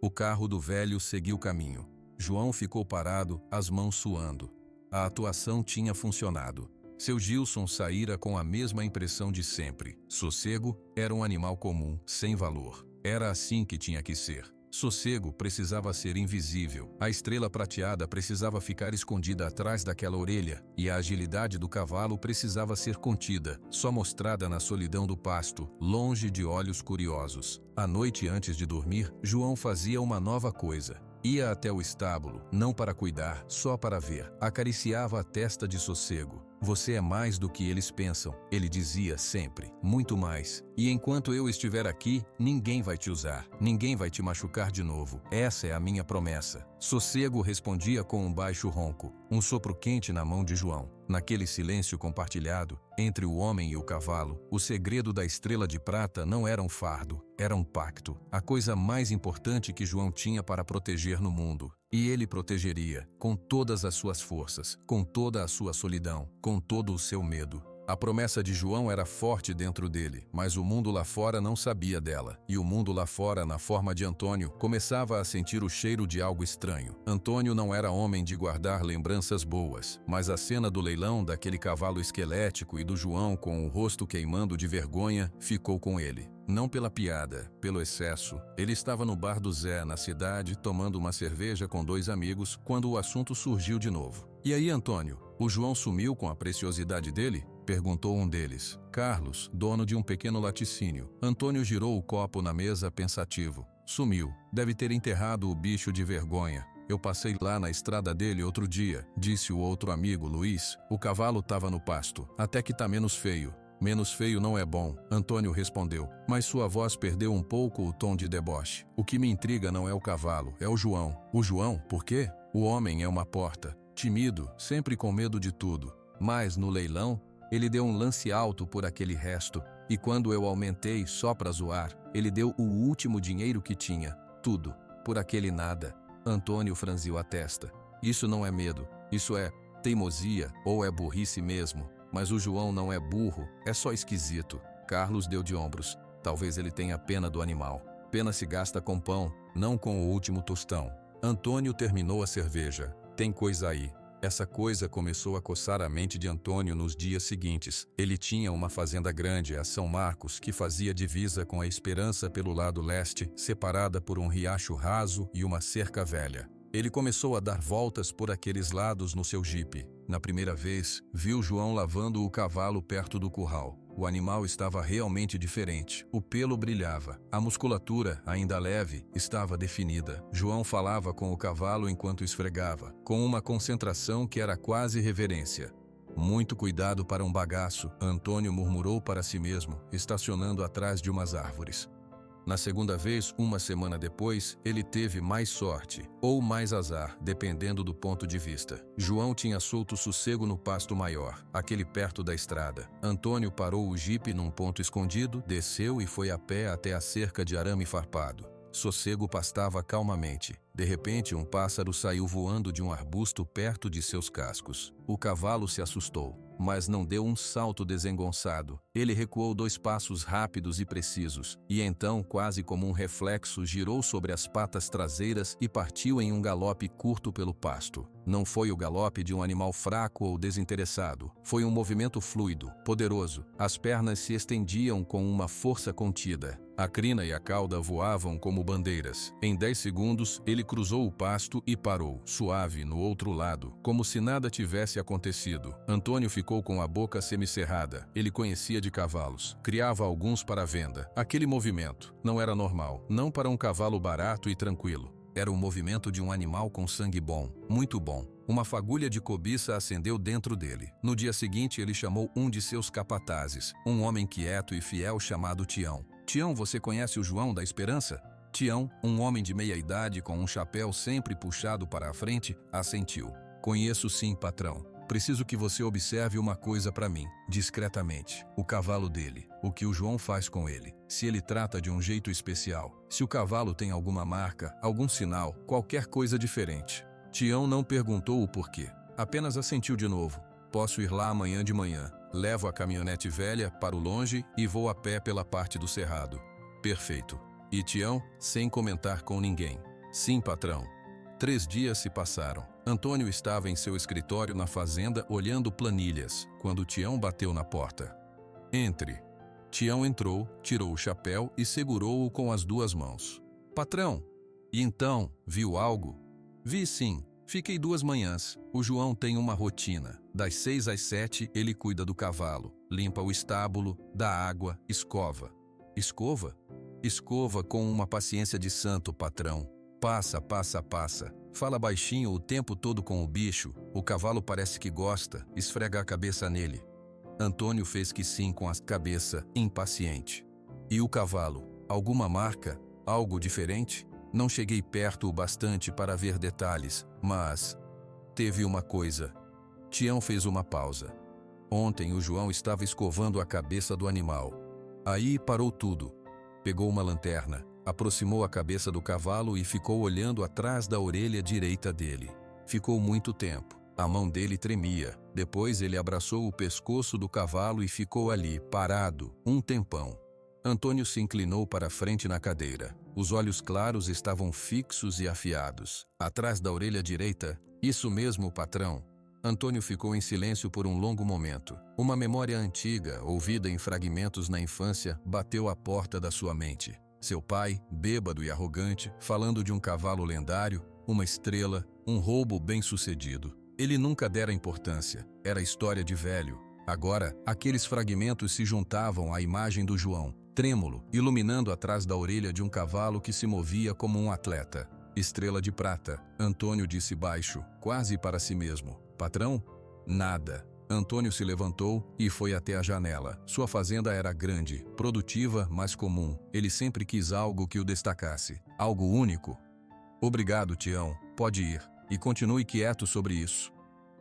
O carro do velho seguiu o caminho. João ficou parado, as mãos suando. A atuação tinha funcionado. Seu Gilson saíra com a mesma impressão de sempre. Sossego era um animal comum, sem valor. Era assim que tinha que ser. Sossego precisava ser invisível. A estrela prateada precisava ficar escondida atrás daquela orelha, e a agilidade do cavalo precisava ser contida, só mostrada na solidão do pasto, longe de olhos curiosos. À noite antes de dormir, João fazia uma nova coisa. Ia até o estábulo, não para cuidar, só para ver. Acariciava a testa de Sossego. Você é mais do que eles pensam, ele dizia sempre, muito mais. E enquanto eu estiver aqui, ninguém vai te usar, ninguém vai te machucar de novo. Essa é a minha promessa. Sossego respondia com um baixo ronco, um sopro quente na mão de João. Naquele silêncio compartilhado, entre o homem e o cavalo, o segredo da estrela de prata não era um fardo, era um pacto. A coisa mais importante que João tinha para proteger no mundo. E ele protegeria, com todas as suas forças, com toda a sua solidão, com todo o seu medo. A promessa de João era forte dentro dele, mas o mundo lá fora não sabia dela. E o mundo lá fora, na forma de Antônio, começava a sentir o cheiro de algo estranho. Antônio não era homem de guardar lembranças boas, mas a cena do leilão daquele cavalo esquelético e do João com o rosto queimando de vergonha ficou com ele. Não pela piada, pelo excesso. Ele estava no bar do Zé, na cidade, tomando uma cerveja com 2 amigos, quando o assunto surgiu de novo. E aí, Antônio, o João sumiu com a preciosidade dele? Perguntou um deles. Carlos, dono de um pequeno laticínio. Antônio girou o copo na mesa pensativo. Sumiu. Deve ter enterrado o bicho de vergonha. Eu passei lá na estrada dele outro dia, disse o outro amigo, Luiz. O cavalo estava no pasto. Até que tá menos feio. Menos feio não é bom, Antônio respondeu, mas sua voz perdeu um pouco o tom de deboche. O que me intriga não é o cavalo, é o João. O João? Por quê? O homem é uma porta. Tímido, sempre com medo de tudo. Mas, no leilão, ele deu um lance alto por aquele resto, e quando eu aumentei só pra zoar, ele deu o último dinheiro que tinha. Tudo. Por aquele nada. Antônio franziu a testa. Isso não é medo, isso é teimosia, ou é burrice mesmo. Mas o João não é burro, é só esquisito. Carlos deu de ombros. Talvez ele tenha pena do animal. Pena se gasta com pão, não com o último tostão. Antônio terminou a cerveja. Tem coisa aí. Essa coisa começou a coçar a mente de Antônio nos dias seguintes. Ele tinha uma fazenda grande a São Marcos que fazia divisa com a Esperança pelo lado leste, separada por um riacho raso e uma cerca velha. Ele começou a dar voltas por aqueles lados no seu jipe. Na primeira vez, viu João lavando o cavalo perto do curral. O animal estava realmente diferente. O pelo brilhava. A musculatura, ainda leve, estava definida. João falava com o cavalo enquanto esfregava, com uma concentração que era quase reverência. Muito cuidado para um bagaço, Antônio murmurou para si mesmo, estacionando atrás de umas árvores. Na segunda vez, uma semana depois, ele teve mais sorte, ou mais azar, dependendo do ponto de vista. João tinha solto Sossego no pasto maior, aquele perto da estrada. Antônio parou o jipe num ponto escondido, desceu e foi a pé até a cerca de arame farpado. Sossego pastava calmamente. De repente, um pássaro saiu voando de um arbusto perto de seus cascos. O cavalo se assustou, mas não deu um salto desengonçado. Ele recuou 2 passos rápidos e precisos, e então, quase como um reflexo, girou sobre as patas traseiras e partiu em um galope curto pelo pasto. Não foi o galope de um animal fraco ou desinteressado. Foi um movimento fluido, poderoso. As pernas se estendiam com uma força contida. A crina e a cauda voavam como bandeiras. Em 10 segundos, ele cruzou o pasto e parou, suave, no outro lado, como se nada tivesse acontecido. Antônio ficou com a boca semicerrada. Ele conhecia de cavalos. Criava alguns para venda. Aquele movimento não era normal. Não para um cavalo barato e tranquilo. Era o movimento de um animal com sangue bom, muito bom. Uma fagulha de cobiça acendeu dentro dele. No dia seguinte, ele chamou um de seus capatazes, um homem quieto e fiel chamado Tião. Tião, você conhece o João da Esperança? Tião, um homem de meia idade com um chapéu sempre puxado para a frente, assentiu. Conheço sim, patrão. Preciso que você observe uma coisa para mim, discretamente. O cavalo dele. O que o João faz com ele. Se ele trata de um jeito especial. Se o cavalo tem alguma marca, algum sinal, qualquer coisa diferente. Tião não perguntou o porquê. Apenas assentiu de novo. Posso ir lá amanhã de manhã. Levo a caminhonete velha para o longe e vou a pé pela parte do cerrado. Perfeito. E Tião, sem comentar com ninguém. Sim, patrão. 3 dias se passaram. Antônio estava em seu escritório na fazenda olhando planilhas, quando Tião bateu na porta. Entre. Tião entrou, tirou o chapéu e segurou-o com as 2 mãos. Patrão! E então, viu algo? Vi sim. Fiquei 2 manhãs. O João tem uma rotina. Das 6 às 7, ele cuida do cavalo, limpa o estábulo, dá água, escova. Escova? Escova com uma paciência de santo, patrão. Passa, passa, passa. Fala baixinho o tempo todo com o bicho. O cavalo parece que gosta, esfrega a cabeça nele. Antônio fez que sim com a cabeça, impaciente. E o cavalo? Alguma marca? Algo diferente? Não cheguei perto o bastante para ver detalhes, mas... Teve uma coisa. Tião fez uma pausa. Ontem o João estava escovando a cabeça do animal. Aí parou tudo. Pegou uma lanterna, aproximou a cabeça do cavalo e ficou olhando atrás da orelha direita dele. Ficou muito tempo. A mão dele tremia. Depois ele abraçou o pescoço do cavalo e ficou ali, parado, um tempão. Antônio se inclinou para a frente na cadeira. Os olhos claros estavam fixos e afiados. Atrás da orelha direita, isso mesmo, patrão. Antônio ficou em silêncio por um longo momento. Uma memória antiga, ouvida em fragmentos na infância, bateu à porta da sua mente. Seu pai, bêbado e arrogante, falando de um cavalo lendário, uma estrela, um roubo bem-sucedido. Ele nunca dera importância. Era história de velho. Agora, aqueles fragmentos se juntavam à imagem do João, trêmulo, iluminando atrás da orelha de um cavalo que se movia como um atleta. Estrela de prata, Antônio disse baixo, quase para si mesmo. Patrão? Nada. Antônio se levantou e foi até a janela. Sua fazenda era grande, produtiva, mas comum. Ele sempre quis algo que o destacasse, algo único. Obrigado, Tião. Pode ir. E continue quieto sobre isso.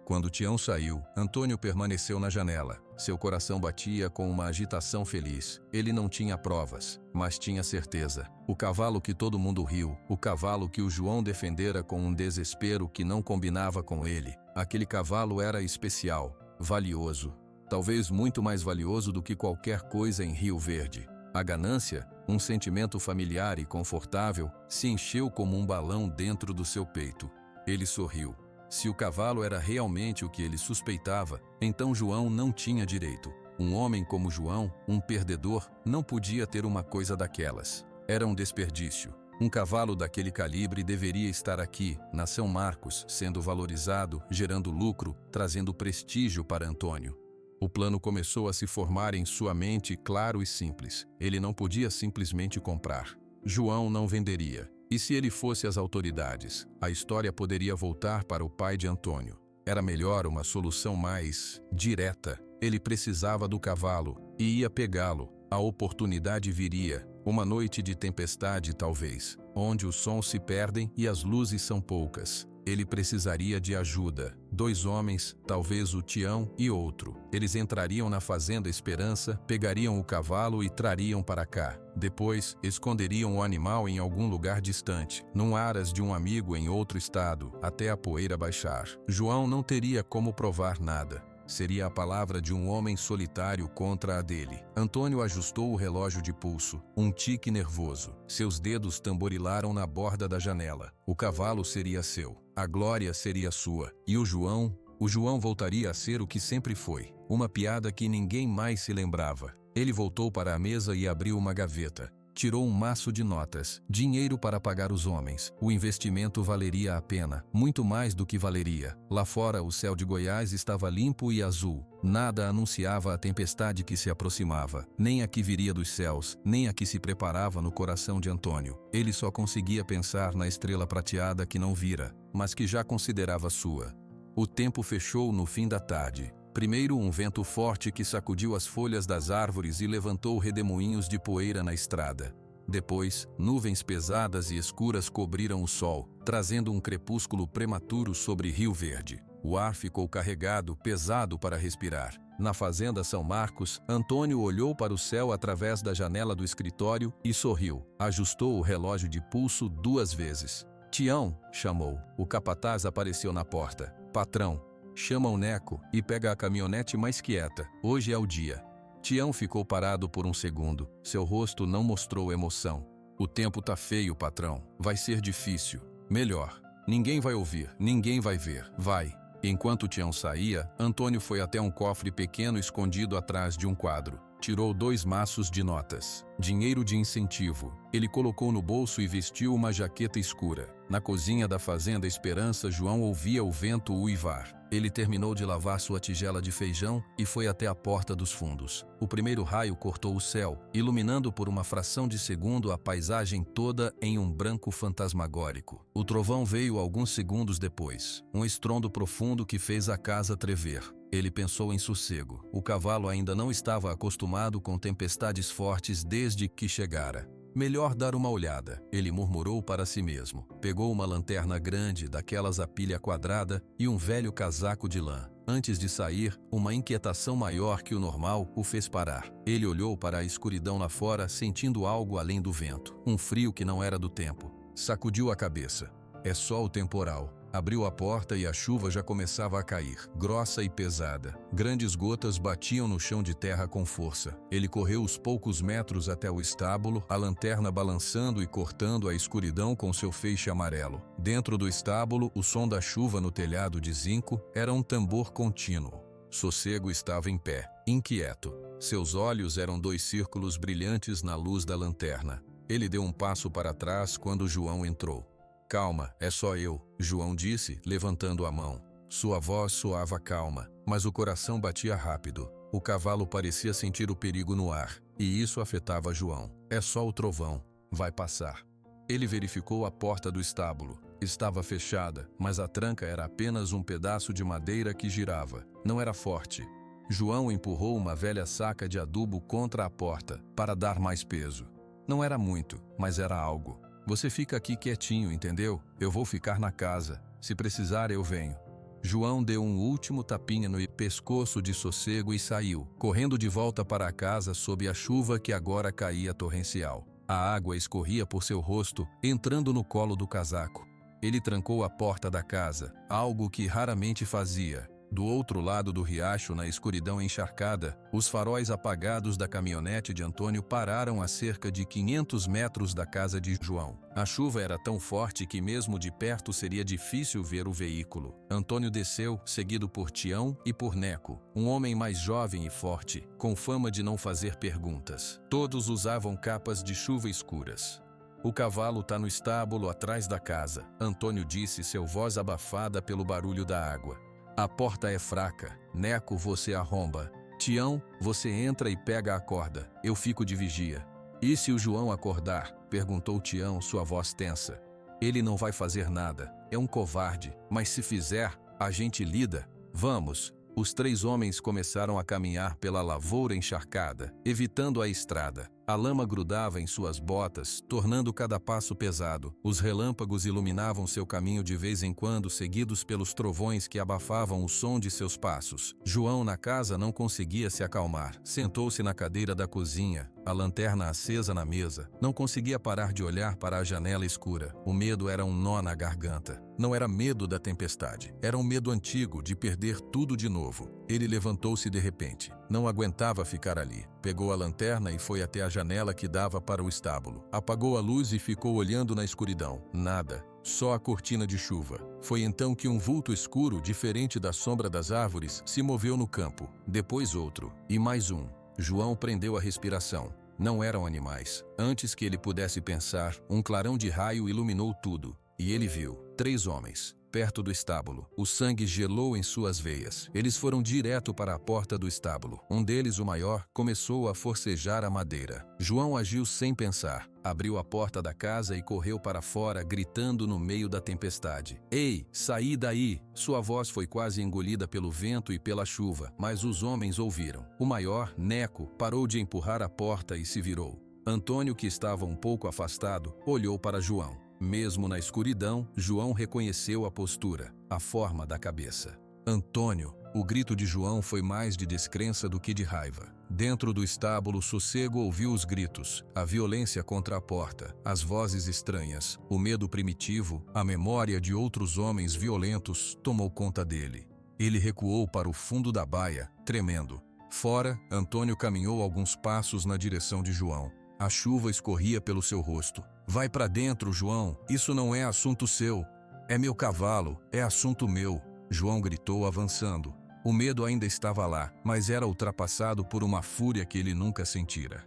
Quando Tião saiu, Antônio permaneceu na janela. Seu coração batia com uma agitação feliz. Ele não tinha provas, mas tinha certeza. O cavalo que todo mundo riu, o cavalo que o João defendera com um desespero que não combinava com ele. Aquele cavalo era especial, valioso. Talvez muito mais valioso do que qualquer coisa em Rio Verde. A ganância, um sentimento familiar e confortável, se encheu como um balão dentro do seu peito. Ele sorriu. Se o cavalo era realmente o que ele suspeitava, então João não tinha direito. Um homem como João, um perdedor, não podia ter uma coisa daquelas. Era um desperdício. Um cavalo daquele calibre deveria estar aqui, na São Marcos, sendo valorizado, gerando lucro, trazendo prestígio para Antônio. O plano começou a se formar em sua mente claro e simples. Ele não podia simplesmente comprar. João não venderia. E se ele fosse às autoridades, a história poderia voltar para o pai de Antônio. Era melhor uma solução mais direta. Ele precisava do cavalo e ia pegá-lo. A oportunidade viria. Uma noite de tempestade, talvez, onde os sons se perdem e as luzes são poucas. Ele precisaria de ajuda. 2 homens, talvez o Tião e outro. Eles entrariam na fazenda Esperança, pegariam o cavalo e trariam para cá. Depois, esconderiam o animal em algum lugar distante, num aras de um amigo em outro estado, até a poeira baixar. João não teria como provar nada. Seria a palavra de um homem solitário contra a dele. Antônio ajustou o relógio de pulso, um tique nervoso. Seus dedos tamborilaram na borda da janela. O cavalo seria seu. A glória seria sua. E o João? O João voltaria a ser o que sempre foi. Uma piada que ninguém mais se lembrava. Ele voltou para a mesa e abriu uma gaveta. Tirou um maço de notas, dinheiro para pagar os homens. O investimento valeria a pena, muito mais do que valeria. Lá fora, o céu de Goiás estava limpo e azul. Nada anunciava a tempestade que se aproximava, nem a que viria dos céus, nem a que se preparava no coração de Antônio. Ele só conseguia pensar na estrela prateada que não vira, mas que já considerava sua. O tempo fechou no fim da tarde. Primeiro um vento forte que sacudiu as folhas das árvores e levantou redemoinhos de poeira na estrada. Depois, nuvens pesadas e escuras cobriram o sol, trazendo um crepúsculo prematuro sobre Rio Verde. O ar ficou carregado, pesado para respirar. Na fazenda São Marcos, Antônio olhou para o céu através da janela do escritório e sorriu. Ajustou o relógio de pulso 2 vezes. "Tião", chamou. O capataz apareceu na porta. "Patrão, chama o Neco e pega a caminhonete mais quieta. Hoje é o dia." Tião ficou parado por um segundo. Seu rosto não mostrou emoção. "O tempo tá feio, patrão. Vai ser difícil. Melhor. Ninguém vai ouvir, ninguém vai ver. Vai." Enquanto Tião saía, Antônio foi até um cofre pequeno escondido atrás de um quadro. Tirou 2 maços de notas. Dinheiro de incentivo. Ele colocou no bolso e vestiu uma jaqueta escura. Na cozinha da Fazenda Esperança, João ouvia o vento uivar. Ele terminou de lavar sua tigela de feijão e foi até a porta dos fundos. O primeiro raio cortou o céu, iluminando por uma fração de segundo a paisagem toda em um branco fantasmagórico. O trovão veio alguns segundos depois. Um estrondo profundo que fez a casa tremer. Ele pensou em sossego. O cavalo ainda não estava acostumado com tempestades fortes desde que chegara. "Melhor dar uma olhada", ele murmurou para si mesmo. Pegou uma lanterna grande, daquelas a pilha quadrada, e um velho casaco de lã. Antes de sair, uma inquietação maior que o normal o fez parar. Ele olhou para a escuridão lá fora, sentindo algo além do vento. Um frio que não era do tempo. Sacudiu a cabeça. É só o temporal. Abriu a porta e a chuva já começava a cair, grossa e pesada. Grandes gotas batiam no chão de terra com força. Ele correu os poucos metros até o estábulo, a lanterna balançando e cortando a escuridão com seu feixe amarelo. Dentro do estábulo, o som da chuva no telhado de zinco era um tambor contínuo. Sossego estava em pé, inquieto. Seus olhos eram 2 círculos brilhantes na luz da lanterna. Ele deu um passo para trás quando João entrou. "Calma, é só eu", João disse, levantando a mão. Sua voz soava calma, mas o coração batia rápido. O cavalo parecia sentir o perigo no ar, e isso afetava João. "É só o trovão. Vai passar." Ele verificou a porta do estábulo. Estava fechada, mas a tranca era apenas um pedaço de madeira que girava. Não era forte. João empurrou uma velha saca de adubo contra a porta, para dar mais peso. Não era muito, mas era algo. "Você fica aqui quietinho, entendeu? Eu vou ficar na casa. Se precisar, eu venho." João deu um último tapinha no pescoço de sossego e saiu, correndo de volta para a casa sob a chuva que agora caía torrencial. A água escorria por seu rosto, entrando no colo do casaco. Ele trancou a porta da casa, algo que raramente fazia. Do outro lado do riacho, na escuridão encharcada, os faróis apagados da caminhonete de Antônio pararam a cerca de 500 metros da casa de João. A chuva era tão forte que mesmo de perto seria difícil ver o veículo. Antônio desceu, seguido por Tião e por Neco, um homem mais jovem e forte, com fama de não fazer perguntas. Todos usavam capas de chuva escuras. "O cavalo tá no estábulo atrás da casa", Antônio disse, seu voz abafada pelo barulho da água. "A porta é fraca. Neco, você arromba. Tião, você entra e pega a corda. Eu fico de vigia." "E se o João acordar?", perguntou Tião, sua voz tensa. "Ele não vai fazer nada. É um covarde. Mas se fizer, a gente lida. Vamos." Os 3 homens começaram a caminhar pela lavoura encharcada, evitando a estrada. A lama grudava em suas botas, tornando cada passo pesado. Os relâmpagos iluminavam seu caminho de vez em quando, seguidos pelos trovões que abafavam o som de seus passos. João, na casa, não conseguia se acalmar. Sentou-se na cadeira da cozinha, a lanterna acesa na mesa. Não conseguia parar de olhar para a janela escura. O medo era um nó na garganta. Não era medo da tempestade. Era um medo antigo de perder tudo de novo. Ele levantou-se de repente. Não aguentava ficar ali. Pegou a lanterna e foi até a janela que dava para o estábulo. Apagou a luz e ficou olhando na escuridão. Nada. Só a cortina de chuva. Foi então que um vulto escuro, diferente da sombra das árvores, se moveu no campo. Depois outro. E mais um. João prendeu a respiração. Não eram animais. Antes que ele pudesse pensar, um clarão de raio iluminou tudo. E ele viu 3 homens, perto do estábulo. O sangue gelou em suas veias. Eles foram direto para a porta do estábulo. Um deles, o maior, começou a forcejar a madeira. João agiu sem pensar. Abriu a porta da casa e correu para fora, gritando no meio da tempestade. Ei, saí daí! Sua voz foi quase engolida pelo vento e pela chuva, mas os homens ouviram. O maior, Neco, parou de empurrar a porta e se virou. Antônio, que estava um pouco afastado, olhou para João. Mesmo na escuridão, João reconheceu a postura, a forma da cabeça. Antônio! O grito de João foi mais de descrença do que de raiva. Dentro do estábulo, Sossego ouviu os gritos, a violência contra a porta, as vozes estranhas, o medo primitivo, a memória de outros homens violentos tomou conta dele. Ele recuou para o fundo da baia, tremendo. Fora, Antônio caminhou alguns passos na direção de João. A chuva escorria pelo seu rosto. Vai para dentro, João, isso não é assunto seu. É meu cavalo, é assunto meu. João gritou avançando. O medo ainda estava lá, mas era ultrapassado por uma fúria que ele nunca sentira.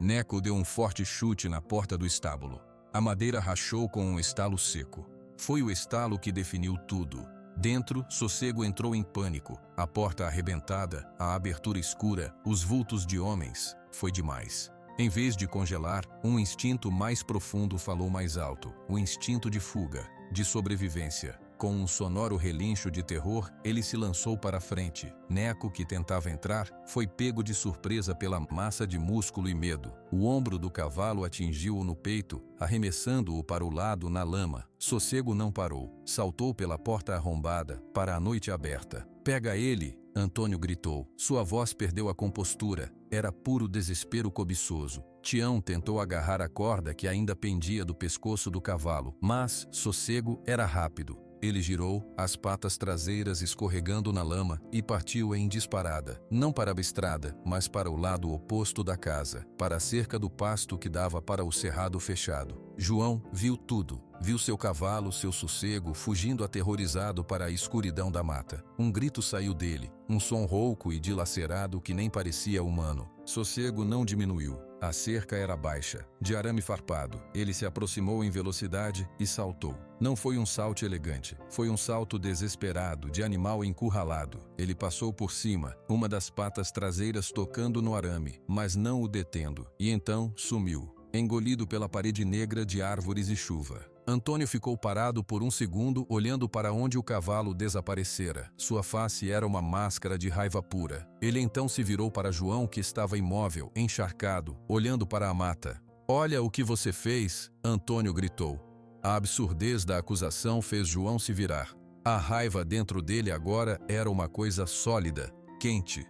Neco deu um forte chute na porta do estábulo. A madeira rachou com um estalo seco. Foi o estalo que definiu tudo. Dentro, Sossego entrou em pânico. A porta arrebentada, a abertura escura, os vultos de homens. Foi demais. Em vez de congelar, um instinto mais profundo falou mais alto. O instinto de fuga, de sobrevivência. Com um sonoro relincho de terror, ele se lançou para a frente. Neco, que tentava entrar, foi pego de surpresa pela massa de músculo e medo. O ombro do cavalo atingiu-o no peito, arremessando-o para o lado na lama. Sossego não parou. Saltou pela porta arrombada, para a noite aberta. Pega ele! Antônio gritou. Sua voz perdeu a compostura. Era puro desespero cobiçoso. Tião tentou agarrar a corda que ainda pendia do pescoço do cavalo, mas Sossego era rápido. Ele girou, as patas traseiras escorregando na lama, e partiu em disparada, não para a estrada, mas para o lado oposto da casa, para a cerca do pasto que dava para o cerrado fechado. João viu tudo. Viu seu cavalo, seu sossego, fugindo aterrorizado para a escuridão da mata. Um grito saiu dele, um som rouco e dilacerado que nem parecia humano. Sossego não diminuiu. A cerca era baixa, de arame farpado. Ele se aproximou em velocidade e saltou. Não foi um salto elegante, foi um salto desesperado, de animal encurralado. Ele passou por cima, uma das patas traseiras tocando no arame, mas não o detendo, e então sumiu, engolido pela parede negra de árvores e chuva. Antônio ficou parado por um segundo, olhando para onde o cavalo desaparecera. Sua face era uma máscara de raiva pura. Ele então se virou para João, que estava imóvel, encharcado, olhando para a mata. "Olha o que você fez!" Antônio gritou. A absurdez da acusação fez João se virar. A raiva dentro dele agora era uma coisa sólida, quente.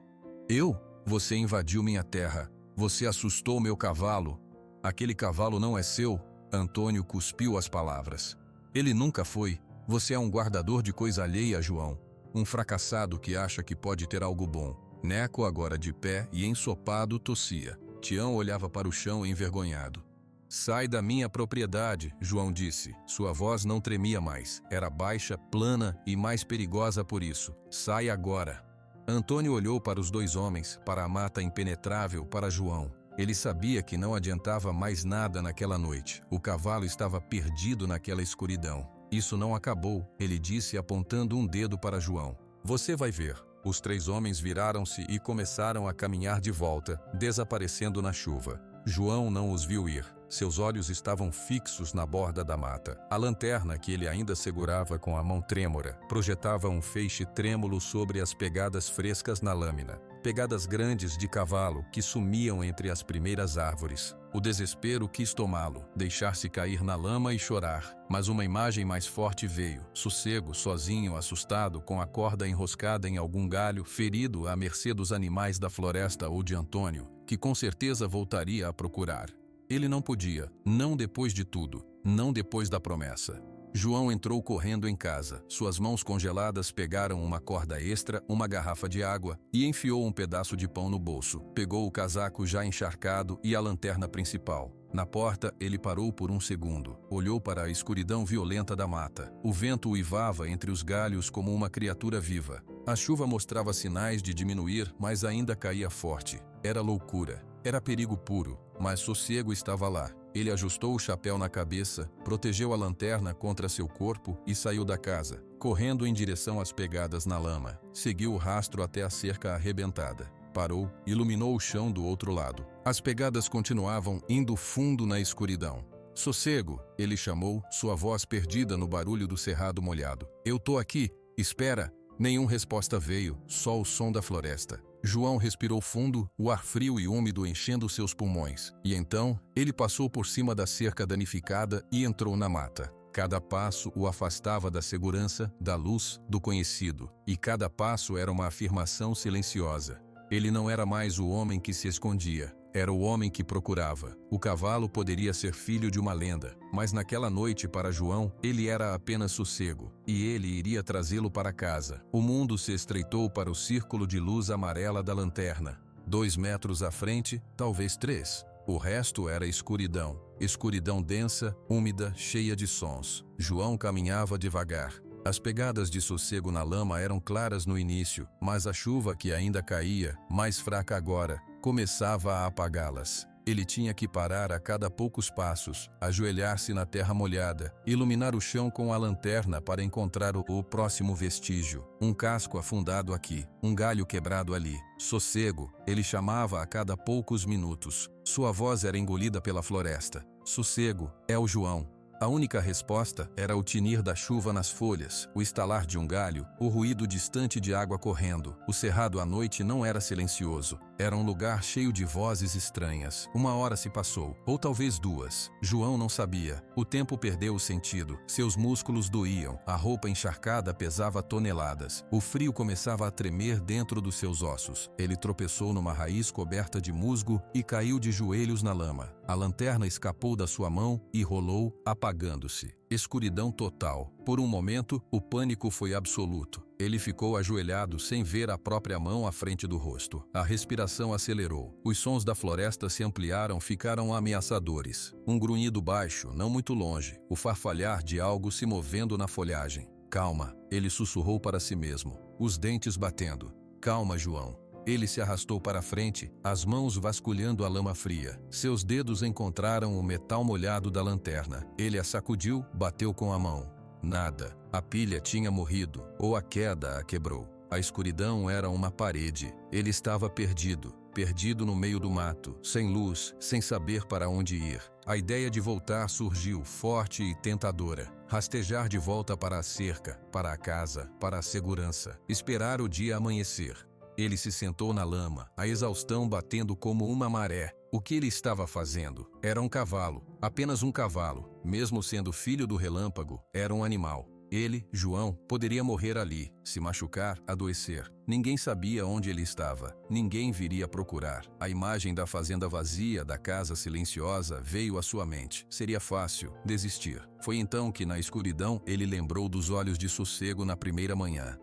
"Eu? Você invadiu minha terra. Você assustou meu cavalo. Aquele cavalo não é seu?" Antônio cuspiu as palavras. "Ele nunca foi. Você é um guardador de coisa alheia, João. Um fracassado que acha que pode ter algo bom." Neco, agora de pé e ensopado, tossia. Tião olhava para o chão envergonhado. "Sai da minha propriedade", João disse. Sua voz não tremia mais. Era baixa, plana e mais perigosa por isso. "Sai agora." Antônio olhou para os 2 homens, para a mata impenetrável, para João. Ele sabia que não adiantava mais nada naquela noite. O cavalo estava perdido naquela escuridão. "Isso não acabou", ele disse apontando um dedo para João. "Você vai ver." Os 3 homens viraram-se e começaram a caminhar de volta, desaparecendo na chuva. João não os viu ir. Seus olhos estavam fixos na borda da mata. A lanterna, que ele ainda segurava com a mão trêmula, projetava um feixe trêmulo sobre as pegadas frescas na lâmina. pegadas grandes de cavalo que sumiam entre as primeiras árvores. O desespero quis tomá-lo, deixar-se cair na lama e chorar. Mas uma imagem mais forte veio. Sossego, sozinho, assustado, com a corda enroscada em algum galho, ferido à mercê dos animais da floresta ou de Antônio, que com certeza voltaria a procurar. Ele não podia, não depois de tudo, não depois da promessa. João entrou correndo em casa. Suas mãos congeladas pegaram uma corda extra, uma garrafa de água e enfiou um pedaço de pão no bolso. Pegou o casaco já encharcado e a lanterna principal. Na porta, ele parou por um segundo. Olhou para a escuridão violenta da mata. O vento uivava entre os galhos como uma criatura viva. A chuva mostrava sinais de diminuir, mas ainda caía forte. Era loucura. Era perigo puro, mas sossego estava lá. Ele ajustou o chapéu na cabeça, protegeu a lanterna contra seu corpo e saiu da casa, correndo em direção às pegadas na lama. Seguiu o rastro até a cerca arrebentada. Parou, iluminou o chão do outro lado. As pegadas continuavam indo fundo na escuridão. Sossego, ele chamou, sua voz perdida no barulho do cerrado molhado. Eu tô aqui, espera. Nenhuma resposta veio, só o som da floresta. João respirou fundo, o ar frio e úmido enchendo seus pulmões. E então, ele passou por cima da cerca danificada e entrou na mata. Cada passo o afastava da segurança, da luz, do conhecido. E cada passo era uma afirmação silenciosa. Ele não era mais o homem que se escondia. Era o homem que procurava. O cavalo poderia ser filho de uma lenda, mas naquela noite para João, ele era apenas sossego, e ele iria trazê-lo para casa. O mundo se estreitou para o círculo de luz amarela da lanterna. 2 metros à frente, talvez 3. O resto era escuridão. Escuridão densa, úmida, cheia de sons. João caminhava devagar. As pegadas de sossego na lama eram claras no início, mas a chuva que ainda caía, mais fraca agora, começava a apagá-las. Ele tinha que parar a cada poucos passos, ajoelhar-se na terra molhada, iluminar o chão com a lanterna para encontrar o próximo vestígio. Um casco afundado aqui, um galho quebrado ali. Sossego, ele chamava a cada poucos minutos. Sua voz era engolida pela floresta. Sossego, é o João. A única resposta era o tinir da chuva nas folhas, o estalar de um galho, o ruído distante de água correndo. O cerrado à noite não era silencioso. Era um lugar cheio de vozes estranhas. 1 hora se passou, ou talvez 2. João não sabia. O tempo perdeu o sentido. Seus músculos doíam. A roupa encharcada pesava toneladas. O frio começava a tremer dentro dos seus ossos. Ele tropeçou numa raiz coberta de musgo e caiu de joelhos na lama. A lanterna escapou da sua mão e rolou, apagando-se. Escuridão total. Por um momento, o pânico foi absoluto. Ele ficou ajoelhado sem ver a própria mão à frente do rosto. A respiração acelerou. Os sons da floresta se ampliaram, ficaram ameaçadores. Um grunhido baixo, não muito longe. O farfalhar de algo se movendo na folhagem. Calma, ele sussurrou para si mesmo, os dentes batendo. Calma, João. Ele se arrastou para frente, as mãos vasculhando a lama fria. Seus dedos encontraram o metal molhado da lanterna. Ele a sacudiu, bateu com a mão. Nada. A pilha tinha morrido, ou a queda a quebrou. A escuridão era uma parede. Ele estava perdido. Perdido no meio do mato, sem luz, sem saber para onde ir. A ideia de voltar surgiu, forte e tentadora. Rastejar de volta para a cerca, para a casa, para a segurança. Esperar o dia amanhecer. Ele se sentou na lama, a exaustão batendo como uma maré. O que ele estava fazendo? Era um cavalo, apenas um cavalo. Mesmo sendo filho do relâmpago, era um animal. Ele, João, poderia morrer ali, se machucar, adoecer. Ninguém sabia onde ele estava. Ninguém viria procurar. A imagem da fazenda vazia, da casa silenciosa, veio à sua mente. Seria fácil desistir. Foi então que, na escuridão, ele lembrou dos olhos de sossego na primeira manhã.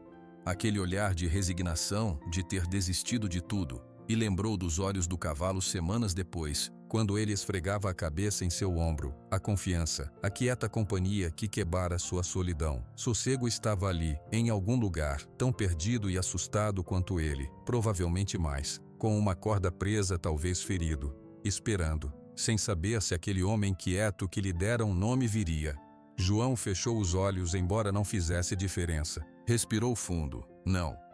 Aquele olhar de resignação, de ter desistido de tudo, e lembrou dos olhos do cavalo semanas depois, quando ele esfregava a cabeça em seu ombro, a confiança, a quieta companhia que quebrara sua solidão. Sossego estava ali, em algum lugar, tão perdido e assustado quanto ele, provavelmente mais, com uma corda presa, talvez ferido, esperando, sem saber se aquele homem quieto que lhe dera um nome viria. João fechou os olhos, embora não fizesse diferença. Respirou fundo.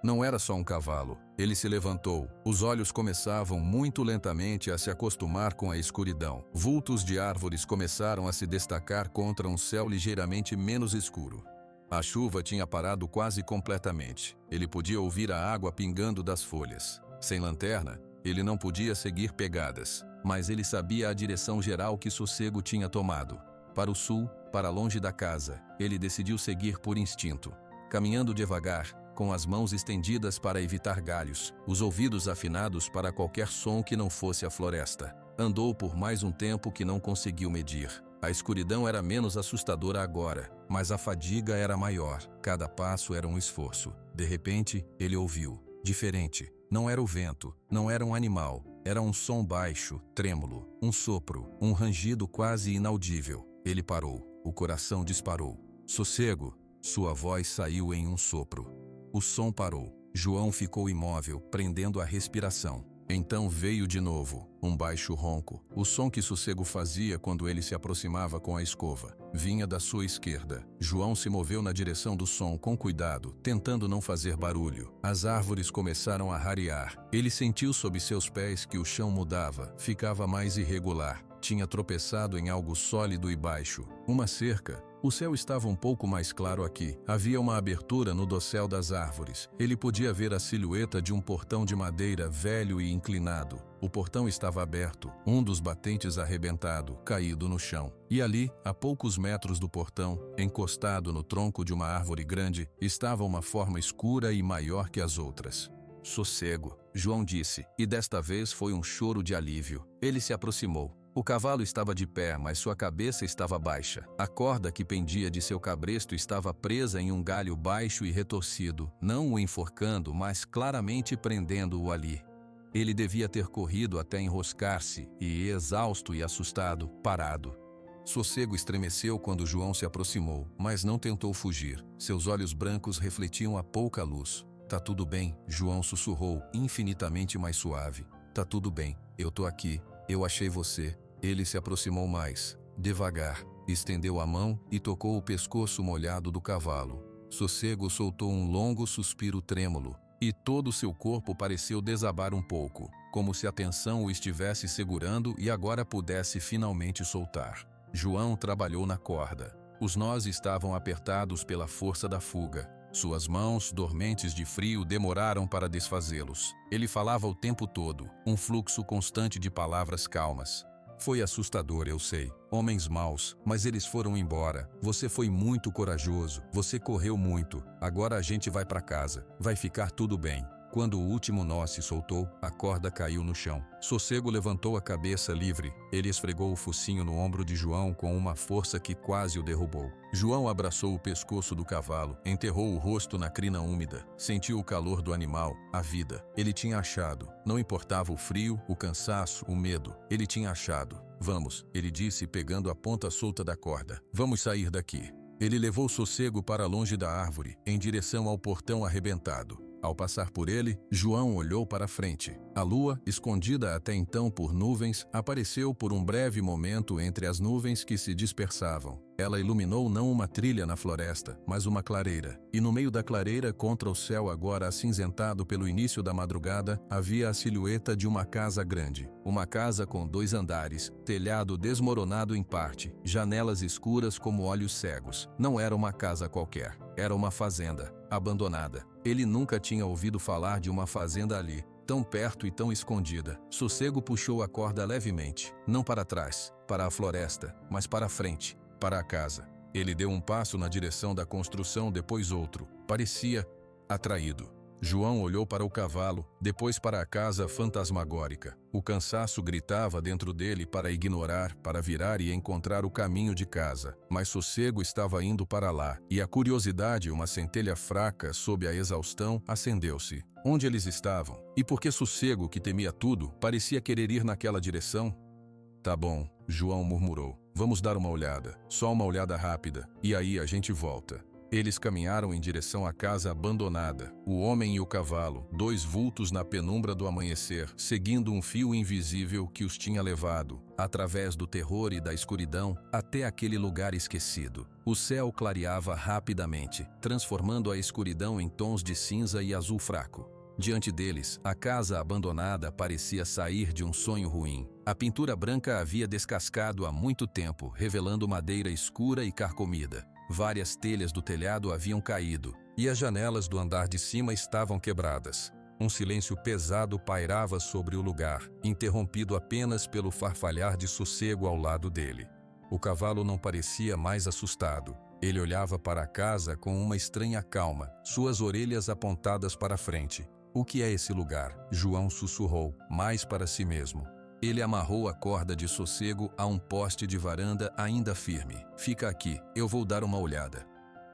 Não era só um cavalo. Ele se levantou. Os olhos começavam muito lentamente a se acostumar com a escuridão. Vultos de árvores começaram a se destacar contra um céu ligeiramente menos escuro. A chuva tinha parado quase completamente. Ele podia ouvir a água pingando das folhas. Sem lanterna, ele não podia seguir pegadas, mas ele sabia a direção geral que Sossego tinha tomado. Para o sul, para longe da casa, ele decidiu seguir por instinto. Caminhando devagar, com as mãos estendidas para evitar galhos, os ouvidos afinados para qualquer som que não fosse a floresta. Andou por mais um tempo que não conseguiu medir. A escuridão era menos assustadora agora, mas a fadiga era maior. Cada passo era um esforço. De repente, ele ouviu. Diferente. Não era o vento, não era um animal. Era um som baixo, trêmulo, um sopro, um rangido quase inaudível. Ele parou. O coração disparou. Sossego. Sua voz saiu em um sopro. O som parou. João ficou imóvel, prendendo a respiração. Então veio de novo, um baixo ronco, o som que Sossego fazia quando ele se aproximava com a escova. Vinha da sua esquerda. João se moveu na direção do som com cuidado, tentando não fazer barulho. As árvores começaram a rarear. Ele sentiu sob seus pés que o chão mudava, ficava mais irregular. Tinha tropeçado em algo sólido e baixo. Uma cerca. O céu estava um pouco mais claro aqui. Havia uma abertura no dossel das árvores. Ele podia ver a silhueta de um portão de madeira velho e inclinado. O portão estava aberto, um dos batentes arrebentado, caído no chão. E ali, a poucos metros do portão, encostado no tronco de uma árvore grande, estava uma forma escura e maior que as outras. Sossego, João disse, e desta vez foi um choro de alívio. Ele se aproximou. O cavalo estava de pé, mas sua cabeça estava baixa. A corda que pendia de seu cabresto estava presa em um galho baixo e retorcido, não o enforcando, mas claramente prendendo-o ali. Ele devia ter corrido até enroscar-se e, exausto e assustado, parado. Sossego estremeceu quando João se aproximou, mas não tentou fugir. Seus olhos brancos refletiam a pouca luz. "Tá tudo bem", João sussurrou, infinitamente mais suave. "Tá tudo bem, eu tô aqui, eu achei você." Ele se aproximou mais, devagar, estendeu a mão e tocou o pescoço molhado do cavalo. Sossego soltou um longo suspiro trêmulo, e todo seu corpo pareceu desabar um pouco, como se a tensão o estivesse segurando e agora pudesse finalmente soltar. João trabalhou na corda. Os nós estavam apertados pela força da fuga. Suas mãos, dormentes de frio, demoraram para desfazê-los. Ele falava o tempo todo, um fluxo constante de palavras calmas. "Foi assustador, eu sei. Homens maus, mas eles foram embora. Você foi muito corajoso. Você correu muito. Agora a gente vai para casa. Vai ficar tudo bem." Quando o último nó se soltou, a corda caiu no chão. Sossego levantou a cabeça livre. Ele esfregou o focinho no ombro de João com uma força que quase o derrubou. João abraçou o pescoço do cavalo, enterrou o rosto na crina úmida. Sentiu o calor do animal, a vida. Ele tinha achado. Não importava o frio, o cansaço, o medo. Ele tinha achado. "Vamos", ele disse, pegando a ponta solta da corda. "Vamos sair daqui." Ele levou Sossego para longe da árvore, em direção ao portão arrebentado. Ao passar por ele, João olhou para frente. A lua, escondida até então por nuvens, apareceu por um breve momento entre as nuvens que se dispersavam. Ela iluminou não uma trilha na floresta, mas uma clareira. E no meio da clareira, contra o céu agora acinzentado pelo início da madrugada, havia a silhueta de uma casa grande. Uma casa com 2 andares, telhado desmoronado em parte, janelas escuras como olhos cegos. Não era uma casa qualquer. Era uma fazenda, abandonada. Ele nunca tinha ouvido falar de uma fazenda ali, tão perto e tão escondida. Sossego puxou a corda levemente, não para trás, para a floresta, mas para frente, para a casa. Ele deu um passo na direção da construção, depois outro. Parecia atraído. João olhou para o cavalo, depois para a casa fantasmagórica. O cansaço gritava dentro dele para ignorar, para virar e encontrar o caminho de casa. Mas Sossego estava indo para lá, e a curiosidade, uma centelha fraca sob a exaustão, acendeu-se. Onde eles estavam? E por que Sossego, que temia tudo, parecia querer ir naquela direção? "Tá bom", João murmurou. "Vamos dar uma olhada, só uma olhada rápida, e aí a gente volta." Eles caminharam em direção à casa abandonada, o homem e o cavalo, 2 vultos na penumbra do amanhecer, seguindo um fio invisível que os tinha levado, através do terror e da escuridão, até aquele lugar esquecido. O céu clareava rapidamente, transformando a escuridão em tons de cinza e azul fraco. Diante deles, a casa abandonada parecia sair de um sonho ruim. A pintura branca havia descascado há muito tempo, revelando madeira escura e carcomida. Várias telhas do telhado haviam caído, e as janelas do andar de cima estavam quebradas. Um silêncio pesado pairava sobre o lugar, interrompido apenas pelo farfalhar de sossego ao lado dele. O cavalo não parecia mais assustado. Ele olhava para a casa com uma estranha calma, suas orelhas apontadas para a frente. "O que é esse lugar?" João sussurrou, mais para si mesmo. Ele amarrou a corda de sossego a um poste de varanda ainda firme. "Fica aqui, eu vou dar uma olhada."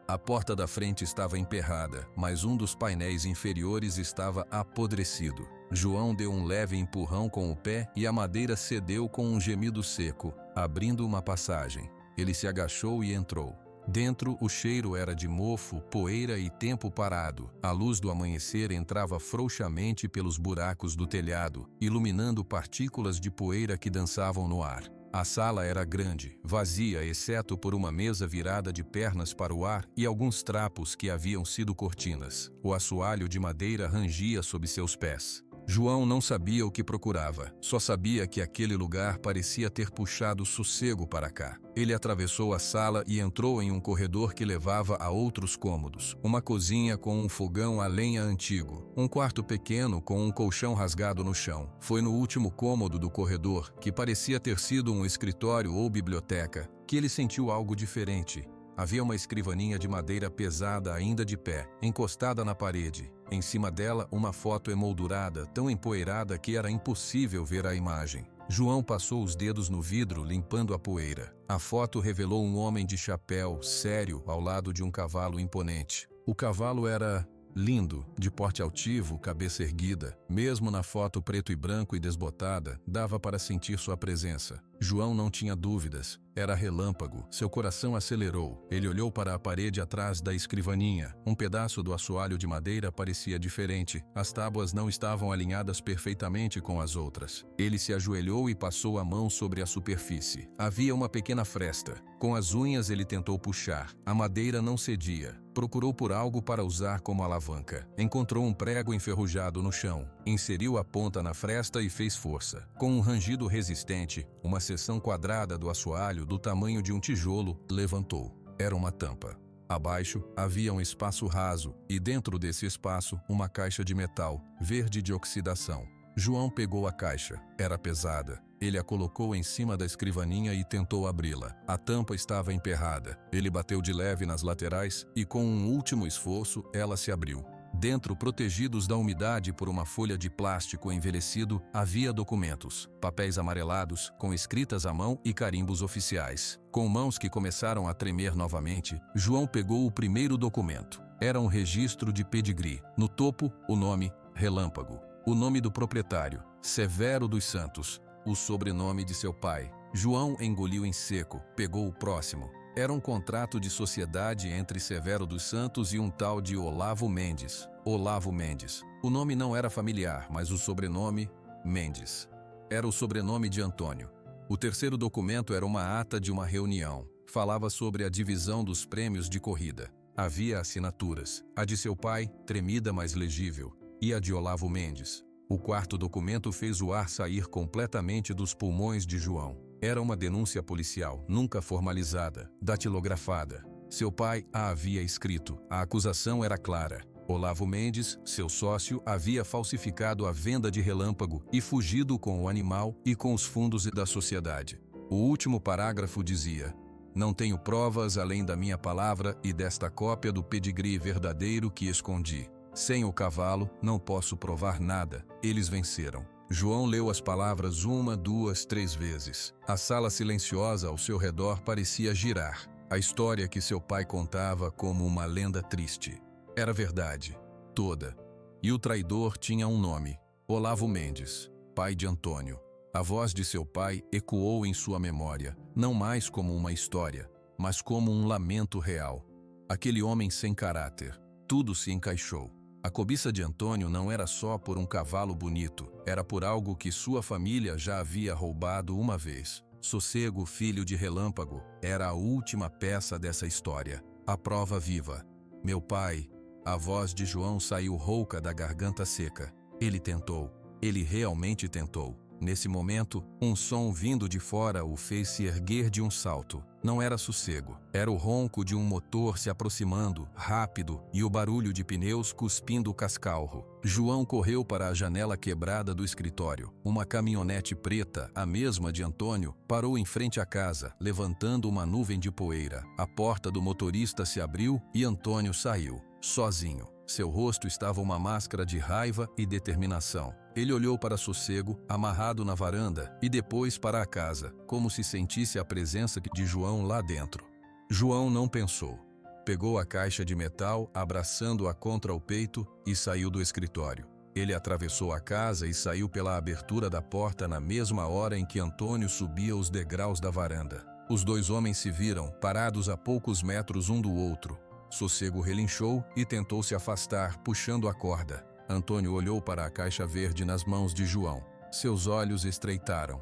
A porta da frente estava emperrada, mas um dos painéis inferiores estava apodrecido. João deu um leve empurrão com o pé e a madeira cedeu com um gemido seco, abrindo uma passagem. Ele se agachou e entrou. Dentro, o cheiro era de mofo, poeira e tempo parado. A luz do amanhecer entrava frouxamente pelos buracos do telhado, iluminando partículas de poeira que dançavam no ar. A sala era grande, vazia exceto por uma mesa virada de pernas para o ar e alguns trapos que haviam sido cortinas. O assoalho de madeira rangia sob seus pés. João não sabia o que procurava, só sabia que aquele lugar parecia ter puxado sossego para cá. Ele atravessou a sala e entrou em um corredor que levava a outros cômodos. Uma cozinha com um fogão a lenha antigo, um quarto pequeno com um colchão rasgado no chão. Foi no último cômodo do corredor, que parecia ter sido um escritório ou biblioteca, que ele sentiu algo diferente. Havia uma escrivaninha de madeira pesada ainda de pé, encostada na parede. Em cima dela, uma foto emoldurada, tão empoeirada que era impossível ver a imagem. João passou os dedos no vidro, limpando a poeira. A foto revelou um homem de chapéu, sério, ao lado de um cavalo imponente. O cavalo era lindo, de porte altivo, cabeça erguida. Mesmo na foto preto e branco e desbotada, dava para sentir sua presença. João não tinha dúvidas. Era relâmpago. Seu coração acelerou. Ele olhou para a parede atrás da escrivaninha. Um pedaço do assoalho de madeira parecia diferente. As tábuas não estavam alinhadas perfeitamente com as outras. Ele se ajoelhou e passou a mão sobre a superfície. Havia uma pequena fresta. Com as unhas ele tentou puxar. A madeira não cedia. Procurou por algo para usar como alavanca. Encontrou um prego enferrujado no chão. Inseriu a ponta na fresta e fez força. Com um rangido resistente, uma seção quadrada do assoalho, do tamanho de um tijolo, levantou. Era uma tampa. Abaixo, havia um espaço raso, e dentro desse espaço, uma caixa de metal, verde de oxidação. João pegou a caixa. Era pesada. Ele a colocou em cima da escrivaninha e tentou abri-la. A tampa estava emperrada. Ele bateu de leve nas laterais e, com um último esforço, ela se abriu. Dentro, protegidos da umidade por uma folha de plástico envelhecido, havia documentos, papéis amarelados, com escritas à mão e carimbos oficiais. Com mãos que começaram a tremer novamente, João pegou o primeiro documento. Era um registro de pedigree. No topo, o nome Relâmpago. O nome do proprietário, Severo dos Santos. O sobrenome de seu pai. João engoliu em seco, pegou o próximo. Era um contrato de sociedade entre Severo dos Santos e um tal de Olavo Mendes. Olavo Mendes. O nome não era familiar, mas o sobrenome, Mendes. Era o sobrenome de Antônio. O terceiro documento era uma ata de uma reunião. Falava sobre a divisão dos prêmios de corrida. Havia assinaturas. A de seu pai, tremida mas legível, e a de Olavo Mendes. O quarto documento fez o ar sair completamente dos pulmões de João. Era uma denúncia policial, nunca formalizada, datilografada. Seu pai a havia escrito. A acusação era clara. Olavo Mendes, seu sócio, havia falsificado a venda de Relâmpago e fugido com o animal e com os fundos da sociedade. O último parágrafo dizia: "Não tenho provas além da minha palavra e desta cópia do pedigree verdadeiro que escondi. Sem o cavalo, não posso provar nada. Eles venceram." João leu as palavras 1, 2, 3 vezes. A sala silenciosa ao seu redor parecia girar. A história que seu pai contava como uma lenda triste. Era verdade. Toda. E o traidor tinha um nome. Olavo Mendes, pai de Antônio. A voz de seu pai ecoou em sua memória, não mais como uma história, mas como um lamento real. Aquele homem sem caráter. Tudo se encaixou. A cobiça de Antônio não era só por um cavalo bonito, era por algo que sua família já havia roubado uma vez. Sossego, filho de Relâmpago, era a última peça dessa história, a prova viva. Meu pai, a voz de João saiu rouca da garganta seca. Ele tentou, ele realmente tentou. Nesse momento, um som vindo de fora o fez se erguer de um salto. Não era sossego. Era o ronco de um motor se aproximando, rápido, e o barulho de pneus cuspindo o cascalro. João correu para a janela quebrada do escritório. Uma caminhonete preta, a mesma de Antônio, parou em frente à casa, levantando uma nuvem de poeira. A porta do motorista se abriu e Antônio saiu, sozinho. Seu rosto estava uma máscara de raiva e determinação. Ele olhou para Sossego, amarrado na varanda, e depois para a casa, como se sentisse a presença de João lá dentro. João não pensou. Pegou a caixa de metal, abraçando-a contra o peito, e saiu do escritório. Ele atravessou a casa e saiu pela abertura da porta na mesma hora em que Antônio subia os degraus da varanda. Os dois homens se viram, parados a poucos metros um do outro. Sossego relinchou e tentou se afastar, puxando a corda. Antônio olhou para a caixa verde nas mãos de João. Seus olhos estreitaram.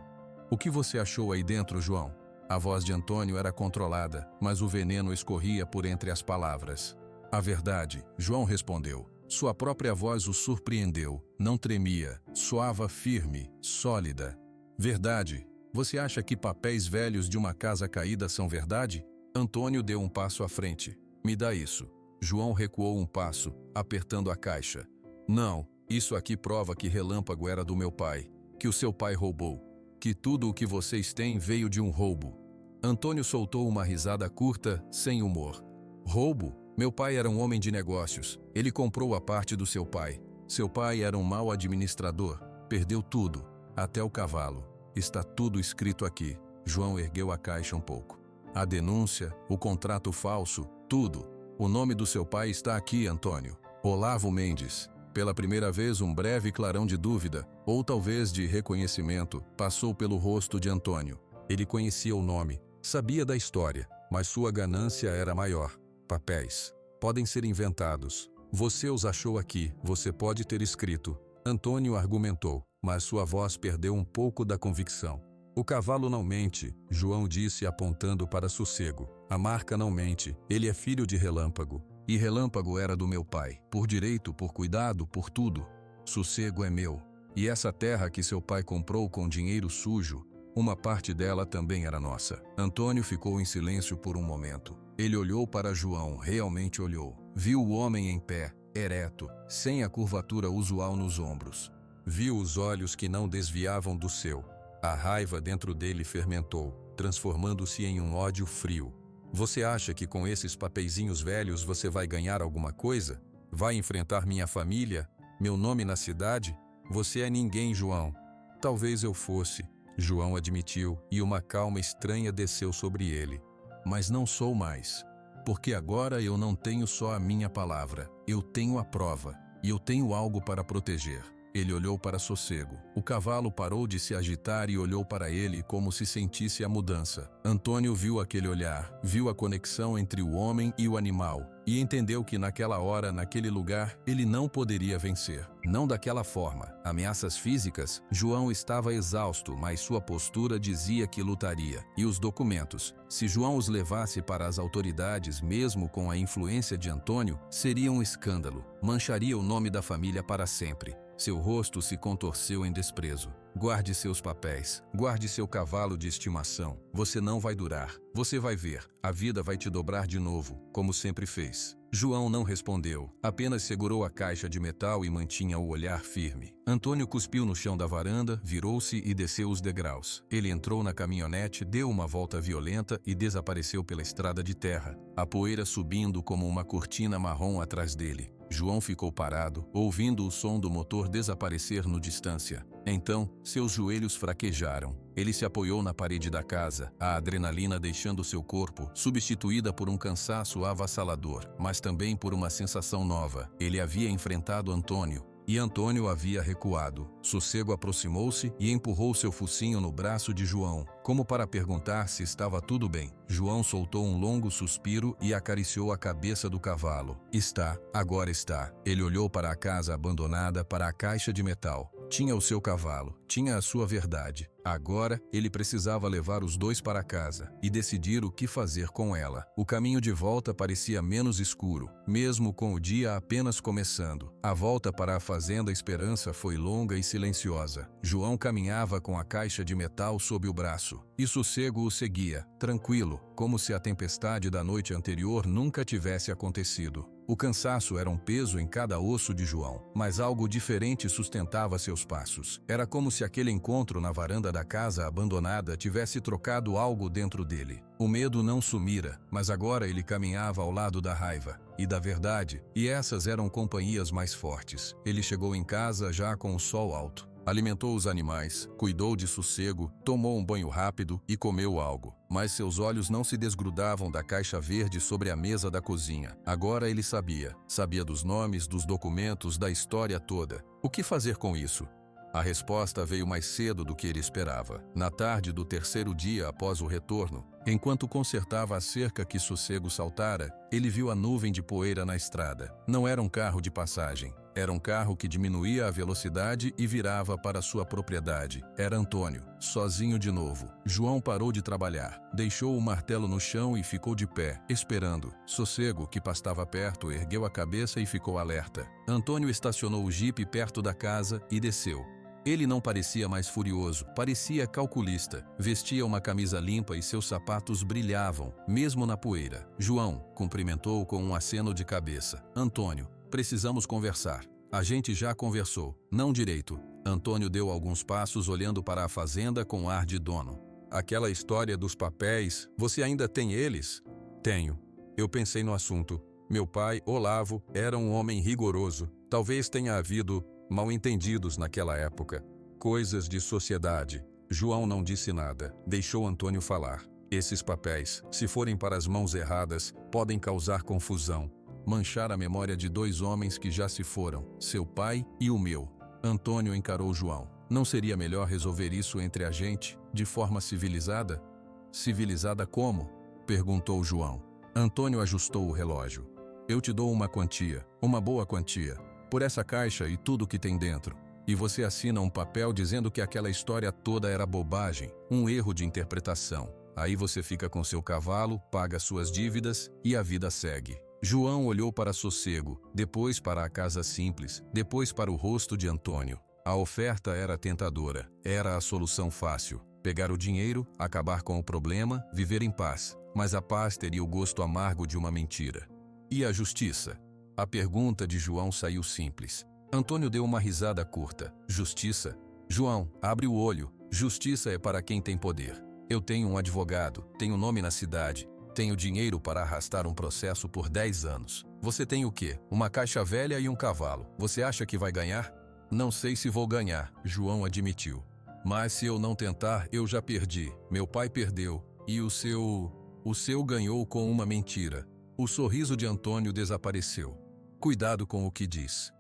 "O que você achou aí dentro, João?" A voz de Antônio era controlada, mas o veneno escorria por entre as palavras. "A verdade", João respondeu. Sua própria voz o surpreendeu. Não tremia, soava firme, sólida. "Verdade? Você acha que papéis velhos de uma casa caída são verdade?" Antônio deu um passo à frente. "Me dá isso." João recuou um passo, apertando a caixa. "Não, isso aqui prova que Relâmpago era do meu pai, que o seu pai roubou, que tudo o que vocês têm veio de um roubo." Antônio soltou uma risada curta, sem humor. "Roubo? Meu pai era um homem de negócios. Ele comprou a parte do seu pai. Seu pai era um mau administrador. Perdeu tudo, até o cavalo. Está tudo escrito aqui." João ergueu a caixa um pouco. "A denúncia, o contrato falso, tudo. O nome do seu pai está aqui, Antônio. Olavo Mendes." Pela primeira vez, um breve clarão de dúvida, ou talvez de reconhecimento, passou pelo rosto de Antônio. Ele conhecia o nome, sabia da história, mas sua ganância era maior. "Papéis. Podem ser inventados. Você os achou aqui, você pode ter escrito." Antônio argumentou, mas sua voz perdeu um pouco da convicção. "O cavalo não mente", João disse apontando para Sossego. "A marca não mente, ele é filho de Relâmpago. E Relâmpago era do meu pai, por direito, por cuidado, por tudo. Sossego é meu. E essa terra que seu pai comprou com dinheiro sujo, uma parte dela também era nossa." Antônio ficou em silêncio por um momento. Ele olhou para João, realmente olhou. Viu o homem em pé, ereto, sem a curvatura usual nos ombros. Viu os olhos que não desviavam do seu. A raiva dentro dele fermentou, transformando-se em um ódio frio. "Você acha que com esses papeizinhos velhos você vai ganhar alguma coisa? Vai enfrentar minha família? Meu nome na cidade? Você é ninguém, João." "Talvez eu fosse", João admitiu, e uma calma estranha desceu sobre ele. "Mas não sou mais. Porque agora eu não tenho só a minha palavra, eu tenho a prova, e eu tenho algo para proteger." Ele olhou para Sossego. O cavalo parou de se agitar e olhou para ele como se sentisse a mudança. Antônio viu aquele olhar, viu a conexão entre o homem e o animal, e entendeu que naquela hora, naquele lugar, ele não poderia vencer. Não daquela forma. Ameaças físicas? João estava exausto, mas sua postura dizia que lutaria. E os documentos? Se João os levasse para as autoridades, mesmo com a influência de Antônio, seria um escândalo. Mancharia o nome da família para sempre. Seu rosto se contorceu em desprezo. "Guarde seus papéis. Guarde seu cavalo de estimação. Você não vai durar. Você vai ver. A vida vai te dobrar de novo, como sempre fez." João não respondeu. Apenas segurou a caixa de metal e mantinha o olhar firme. Antônio cuspiu no chão da varanda, virou-se e desceu os degraus. Ele entrou na caminhonete, deu uma volta violenta e desapareceu pela estrada de terra, a poeira subindo como uma cortina marrom atrás dele. João ficou parado, ouvindo o som do motor desaparecer no distância. Então, seus joelhos fraquejaram. Ele se apoiou na parede da casa, a adrenalina deixando seu corpo, substituída por um cansaço avassalador, mas também por uma sensação nova. Ele havia enfrentado Antônio, e Antônio havia recuado. Sossego aproximou-se e empurrou seu focinho no braço de João, como para perguntar se estava tudo bem. João soltou um longo suspiro e acariciou a cabeça do cavalo. "Está, agora está." Ele olhou para a casa abandonada, para a caixa de metal. Tinha o seu cavalo, tinha a sua verdade. Agora, ele precisava levar os dois para casa e decidir o que fazer com ela. O caminho de volta parecia menos escuro, mesmo com o dia apenas começando. A volta para a Fazenda Esperança foi longa e silenciosa. João caminhava com a caixa de metal sob o braço, e Sossego o seguia, tranquilo, como se a tempestade da noite anterior nunca tivesse acontecido. O cansaço era um peso em cada osso de João, mas algo diferente sustentava seus passos. Era como se aquele encontro na varanda da casa abandonada tivesse trocado algo dentro dele. O medo não sumira, mas agora ele caminhava ao lado da raiva e da verdade, e essas eram companhias mais fortes. Ele chegou em casa já com o sol alto. Alimentou os animais, cuidou de Sossego, tomou um banho rápido e comeu algo. Mas seus olhos não se desgrudavam da caixa verde sobre a mesa da cozinha. Agora ele sabia. Sabia dos nomes, dos documentos, da história toda. O que fazer com isso? A resposta veio mais cedo do que ele esperava. Na tarde do terceiro dia após o retorno, enquanto consertava a cerca que Sossego saltara, ele viu a nuvem de poeira na estrada. Não era um carro de passagem. Era um carro que diminuía a velocidade e virava para sua propriedade. Era Antônio, sozinho de novo. João parou de trabalhar, deixou o martelo no chão e ficou de pé, esperando. Sossego, que pastava perto, ergueu a cabeça e ficou alerta. Antônio estacionou o jipe perto da casa e desceu. Ele não parecia mais furioso, parecia calculista. Vestia uma camisa limpa e seus sapatos brilhavam, mesmo na poeira. João cumprimentou com um aceno de cabeça. Antônio, precisamos conversar. A gente já conversou. Não direito. Antônio deu alguns passos olhando para a fazenda com ar de dono. Aquela história dos papéis, você ainda tem eles? Tenho. Eu pensei no assunto. Meu pai, Olavo, era um homem rigoroso. Talvez tenha havido mal-entendidos naquela época. Coisas de sociedade. João não disse nada. Deixou Antônio falar. Esses papéis, se forem para as mãos erradas, podem causar confusão. Manchar a memória de dois homens que já se foram, seu pai e o meu. Antônio encarou João. Não seria melhor resolver isso entre a gente, de forma civilizada? Civilizada como? Perguntou João. Antônio ajustou o relógio. Eu te dou uma quantia, uma boa quantia, por essa caixa e tudo que tem dentro. E você assina um papel dizendo que aquela história toda era bobagem, um erro de interpretação. Aí você fica com seu cavalo, paga suas dívidas e a vida segue. João olhou para Sossego, depois para a casa simples, depois para o rosto de Antônio. A oferta era tentadora, era a solução fácil. Pegar o dinheiro, acabar com o problema, viver em paz. Mas a paz teria o gosto amargo de uma mentira. E a justiça? A pergunta de João saiu simples. Antônio deu uma risada curta. Justiça? João, abre o olho. Justiça é para quem tem poder. Eu tenho um advogado, tenho nome na cidade, tenho dinheiro para arrastar um processo por 10 anos. Você tem o quê? Uma caixa velha e um cavalo. Você acha que vai ganhar? Não sei se vou ganhar, João admitiu. Mas se eu não tentar, eu já perdi. Meu pai perdeu. E o seu ganhou com uma mentira. O sorriso de Antônio desapareceu. Cuidado com o que diz.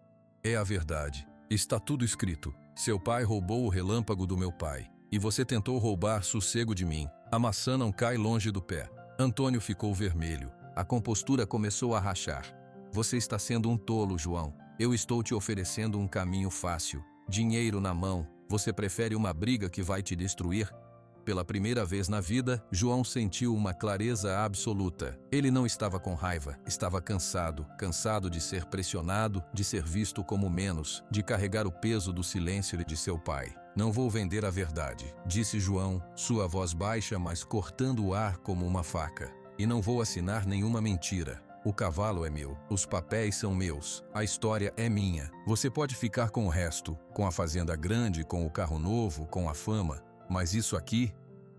É a verdade. Está tudo escrito. Seu pai roubou o relâmpago do meu pai. E você tentou roubar Sossego de mim. A maçã não cai longe do pé. Antônio ficou vermelho. A compostura começou a rachar. Você está sendo um tolo, João. Eu estou te oferecendo um caminho fácil. Dinheiro na mão. Você prefere uma briga que vai te destruir? Pela primeira vez na vida, João sentiu uma clareza absoluta. Ele não estava com raiva, estava cansado. Cansado de ser pressionado, de ser visto como menos, de carregar o peso do silêncio de seu pai. Não vou vender a verdade, disse João, sua voz baixa, mas cortando o ar como uma faca. E não vou assinar nenhuma mentira. O cavalo é meu, os papéis são meus, a história é minha. Você pode ficar com o resto, com a fazenda grande, com o carro novo, com a fama. Mas isso aqui,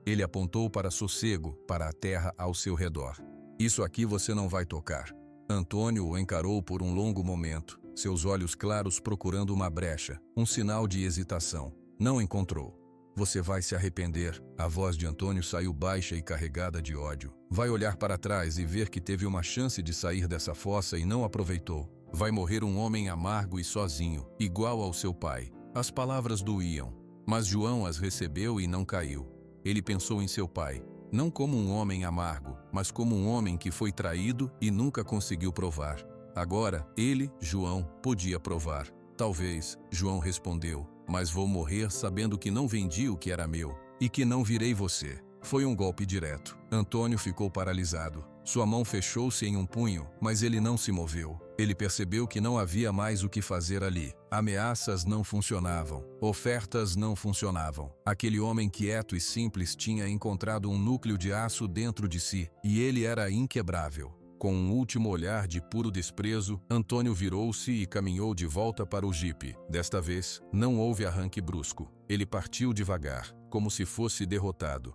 ele apontou para Sossego, para a terra ao seu redor. Isso aqui você não vai tocar. Antônio o encarou por um longo momento, seus olhos claros procurando uma brecha, um sinal de hesitação. Não encontrou. Você vai se arrepender. A voz de Antônio saiu baixa e carregada de ódio. Vai olhar para trás e ver que teve uma chance de sair dessa fossa e não aproveitou. Vai morrer um homem amargo e sozinho, igual ao seu pai. As palavras doíam, mas João as recebeu e não caiu. Ele pensou em seu pai, não como um homem amargo, mas como um homem que foi traído e nunca conseguiu provar. Agora, ele, João, podia provar. Talvez, João respondeu. mas vou morrer sabendo que não vendi o que era meu e que não virei você. Foi um golpe direto. Antônio ficou paralisado. Sua mão fechou-se em um punho, mas ele não se moveu. Ele percebeu que não havia mais o que fazer ali. Ameaças não funcionavam. Ofertas não funcionavam. Aquele homem quieto e simples tinha encontrado um núcleo de aço dentro de si, e ele era inquebrável. Com um último olhar de puro desprezo, Antônio virou-se e caminhou de volta para o jipe. Desta vez, não houve arranque brusco. Ele partiu devagar, como se fosse derrotado.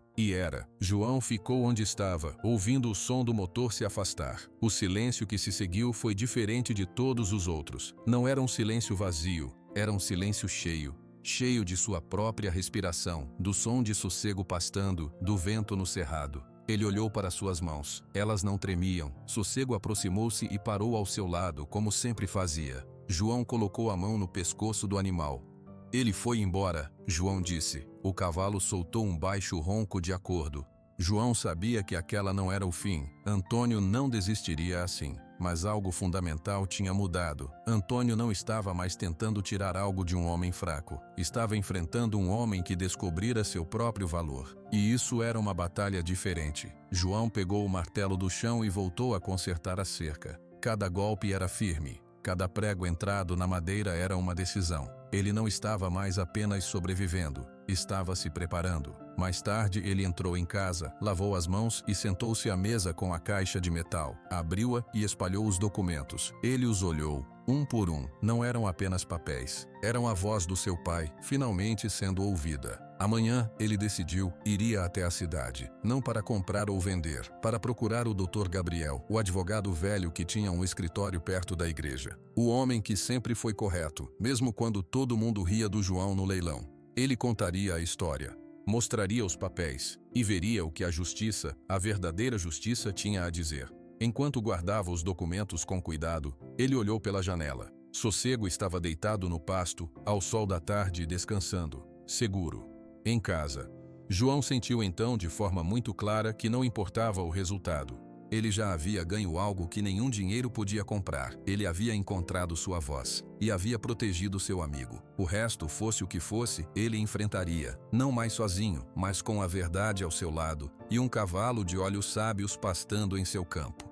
João ficou onde estava, ouvindo o som do motor se afastar. O silêncio que se seguiu foi diferente de todos os outros. Não era um silêncio vazio, era um silêncio cheio. Cheio de sua própria respiração, do som de sossego pastando, do vento no cerrado. Ele olhou para suas mãos. Elas não tremiam. Sossego aproximou-se e parou ao seu lado, como sempre fazia. João colocou a mão no pescoço do animal. Ele foi embora, João disse. O cavalo soltou um baixo ronco de acordo. João sabia que aquela não era o fim. Antônio não desistiria assim. Mas algo fundamental tinha mudado. Antônio não estava mais tentando tirar algo de um homem fraco. Estava enfrentando um homem que descobrira seu próprio valor. E isso era uma batalha diferente. João pegou o martelo do chão e voltou a consertar a cerca. Cada golpe era firme. Cada prego entrado na madeira era uma decisão. Ele não estava mais apenas sobrevivendo. Estava se preparando. Mais tarde, ele entrou em casa, lavou as mãos e sentou-se à mesa com a caixa de metal. Abriu-a e espalhou os documentos. Ele os olhou, um por um. Não eram apenas papéis. Eram a voz do seu pai, finalmente sendo ouvida. Amanhã, ele decidiu, iria até a cidade. Não para comprar ou vender, para procurar o Dr. Gabriel, o advogado velho que tinha um escritório perto da igreja. O homem que sempre foi correto, mesmo quando todo mundo ria do João no leilão. Ele contaria a história. Mostraria os papéis e veria o que a justiça, a verdadeira justiça, tinha a dizer. Enquanto guardava os documentos com cuidado, ele olhou pela janela. Sossego estava deitado no pasto, ao sol da tarde, descansando, seguro. Em casa. João sentiu então de forma muito clara que não importava o resultado. Ele já havia ganho algo que nenhum dinheiro podia comprar. Ele havia encontrado sua voz e havia protegido seu amigo. O resto, fosse o que fosse, ele enfrentaria, não mais sozinho, mas com a verdade ao seu lado e um cavalo de olhos sábios pastando em seu campo.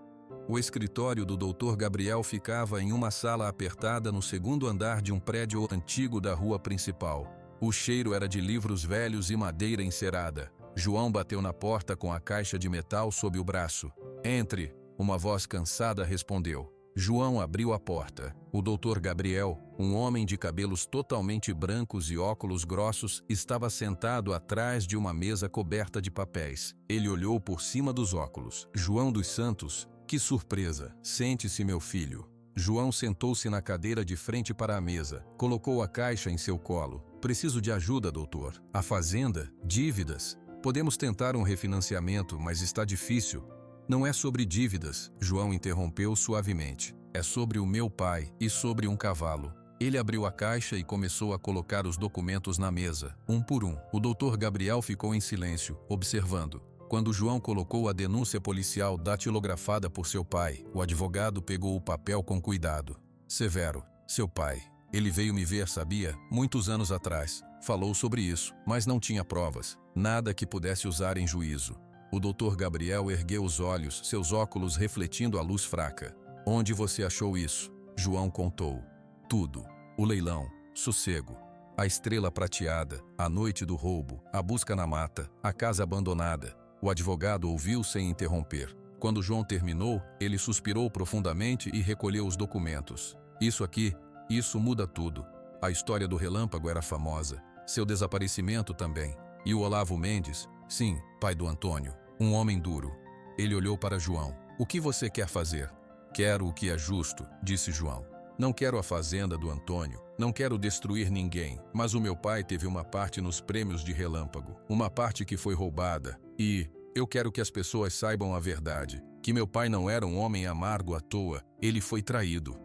O escritório do Dr. Gabriel ficava em uma sala apertada no segundo andar de um prédio antigo da rua principal. O cheiro era de livros velhos e madeira encerada. João bateu na porta com a caixa de metal sob o braço. Entre, uma voz cansada respondeu. João abriu a porta. O Dr. Gabriel, um homem de cabelos totalmente brancos e óculos grossos, estava sentado atrás de uma mesa coberta de papéis. Ele olhou por cima dos óculos. João dos Santos, que surpresa! Sente-se, meu filho. João sentou-se na cadeira de frente para a mesa. Colocou a caixa em seu colo. Preciso de ajuda, doutor. A fazenda? Dívidas? Podemos tentar um refinanciamento, mas está difícil. Não é sobre dívidas, João interrompeu suavemente. É sobre o meu pai e sobre um cavalo. Ele abriu a caixa e começou a colocar os documentos na mesa, um por um. O Dr. Gabriel ficou em silêncio, observando. Quando João colocou a denúncia policial datilografada por seu pai, o advogado pegou o papel com cuidado. Severo, seu pai. Ele veio me ver, sabia? Muitos anos atrás. Falou sobre isso, mas não tinha provas. Nada que pudesse usar em juízo. O Dr. Gabriel ergueu os olhos, seus óculos refletindo a luz fraca. Onde você achou isso? João contou. Tudo. O leilão, sossego, a estrela prateada, a noite do roubo, a busca na mata, a casa abandonada. O advogado ouviu sem interromper. Quando João terminou, ele suspirou profundamente e recolheu os documentos. Isso aqui, isso muda tudo. A história do relâmpago era famosa. Seu desaparecimento também. E o Olavo Mendes, sim, pai do Antônio. Um homem duro. Ele olhou para João. O que você quer fazer? Quero o que é justo, disse João. Não quero a fazenda do Antônio. Não quero destruir ninguém. Mas o meu pai teve uma parte nos prêmios de relâmpago. Uma parte que foi roubada. E eu quero que as pessoas saibam a verdade. Que meu pai não era um homem amargo à toa. Ele foi traído.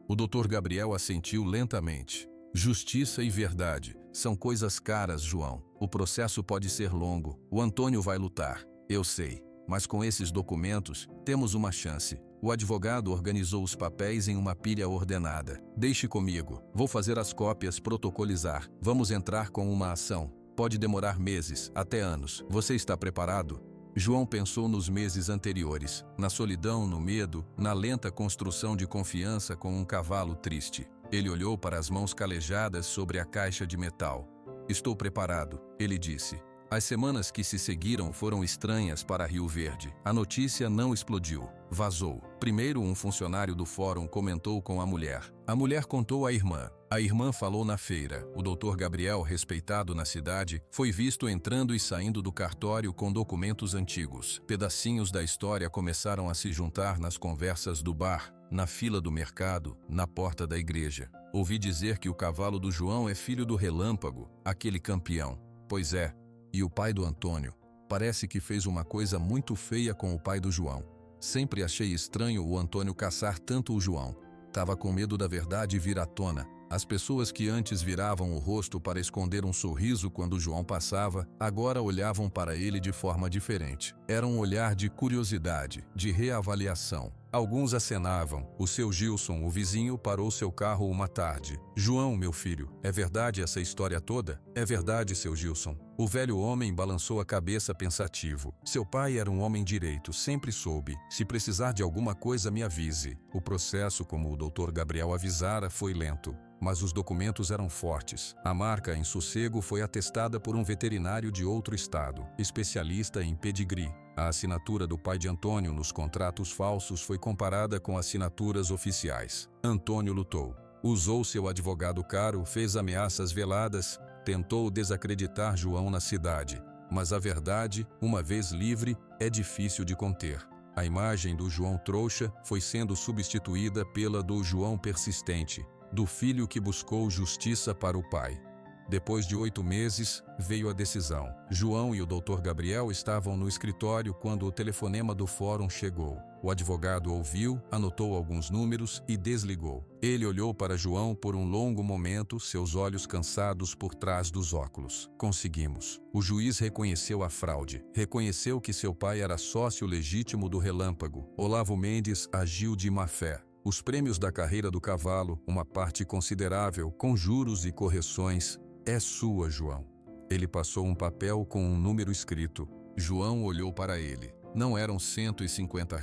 O Dr. Gabriel assentiu lentamente. Justiça e verdade são coisas caras, João. O processo pode ser longo. O Antônio vai lutar. Eu sei. Mas com esses documentos, temos uma chance. O advogado organizou os papéis em uma pilha ordenada. Deixe comigo. Vou fazer as cópias, protocolizar. Vamos entrar com uma ação. Pode demorar meses, até anos. Você está preparado? João pensou nos meses anteriores, na solidão, no medo, na lenta construção de confiança com um cavalo triste. Ele olhou para as mãos calejadas sobre a caixa de metal. Estou preparado, ele disse. As semanas que se seguiram foram estranhas para Rio Verde. A notícia não explodiu. Vazou. Primeiro, um funcionário do fórum comentou com a mulher. A mulher contou à irmã. A irmã falou na feira. O Dr. Gabriel, respeitado na cidade, foi visto entrando e saindo do cartório com documentos antigos. Pedacinhos da história começaram a se juntar nas conversas do bar, na fila do mercado, na porta da igreja. Ouvi dizer que o cavalo do João é filho do Relâmpago, aquele campeão. Pois é. E o pai do Antônio? Parece que fez uma coisa muito feia com o pai do João. Sempre achei estranho o Antônio caçar tanto o João. Tava com medo da verdade vir à tona. As pessoas que antes viravam o rosto para esconder um sorriso quando o João passava, agora olhavam para ele de forma diferente. Era um olhar de curiosidade, de reavaliação. Alguns acenavam. O seu Gilson, o vizinho, parou seu carro uma tarde. João, meu filho, é verdade essa história toda? É verdade, seu Gilson. O velho homem balançou a cabeça pensativo. Seu pai era um homem direito, sempre soube. Se precisar de alguma coisa, me avise. O processo, como o Dr. Gabriel avisara, foi lento. Mas os documentos eram fortes. A marca em sossego foi atestada por um veterinário de outro estado, especialista em pedigree. A assinatura do pai de Antônio nos contratos falsos foi comparada com assinaturas oficiais. Antônio lutou. Usou seu advogado caro, fez ameaças veladas, tentou desacreditar João na cidade. Mas a verdade, uma vez livre, é difícil de conter. A imagem do João trouxa foi sendo substituída pela do João persistente, do filho que buscou justiça para o pai. Depois de 8 meses, veio a decisão. João e o Dr. Gabriel estavam no escritório quando o telefonema do fórum chegou. O advogado ouviu, anotou alguns números e desligou. Ele olhou para João por um longo momento, seus olhos cansados por trás dos óculos. Conseguimos. O juiz reconheceu a fraude. Reconheceu que seu pai era sócio legítimo do Relâmpago. Olavo Mendes agiu de má fé. Os prêmios da carreira do cavalo, uma parte considerável, com juros e correções, é sua, João. Ele passou um papel com um número escrito. João olhou para ele. Não eram R$ 150,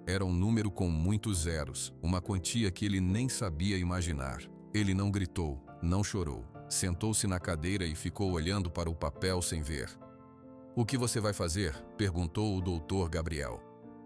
era um número com muitos zeros, uma quantia que ele nem sabia imaginar. Ele não gritou, não chorou. Sentou-se na cadeira e ficou olhando para o papel sem ver. O que você vai fazer? Perguntou o Dr. Gabriel.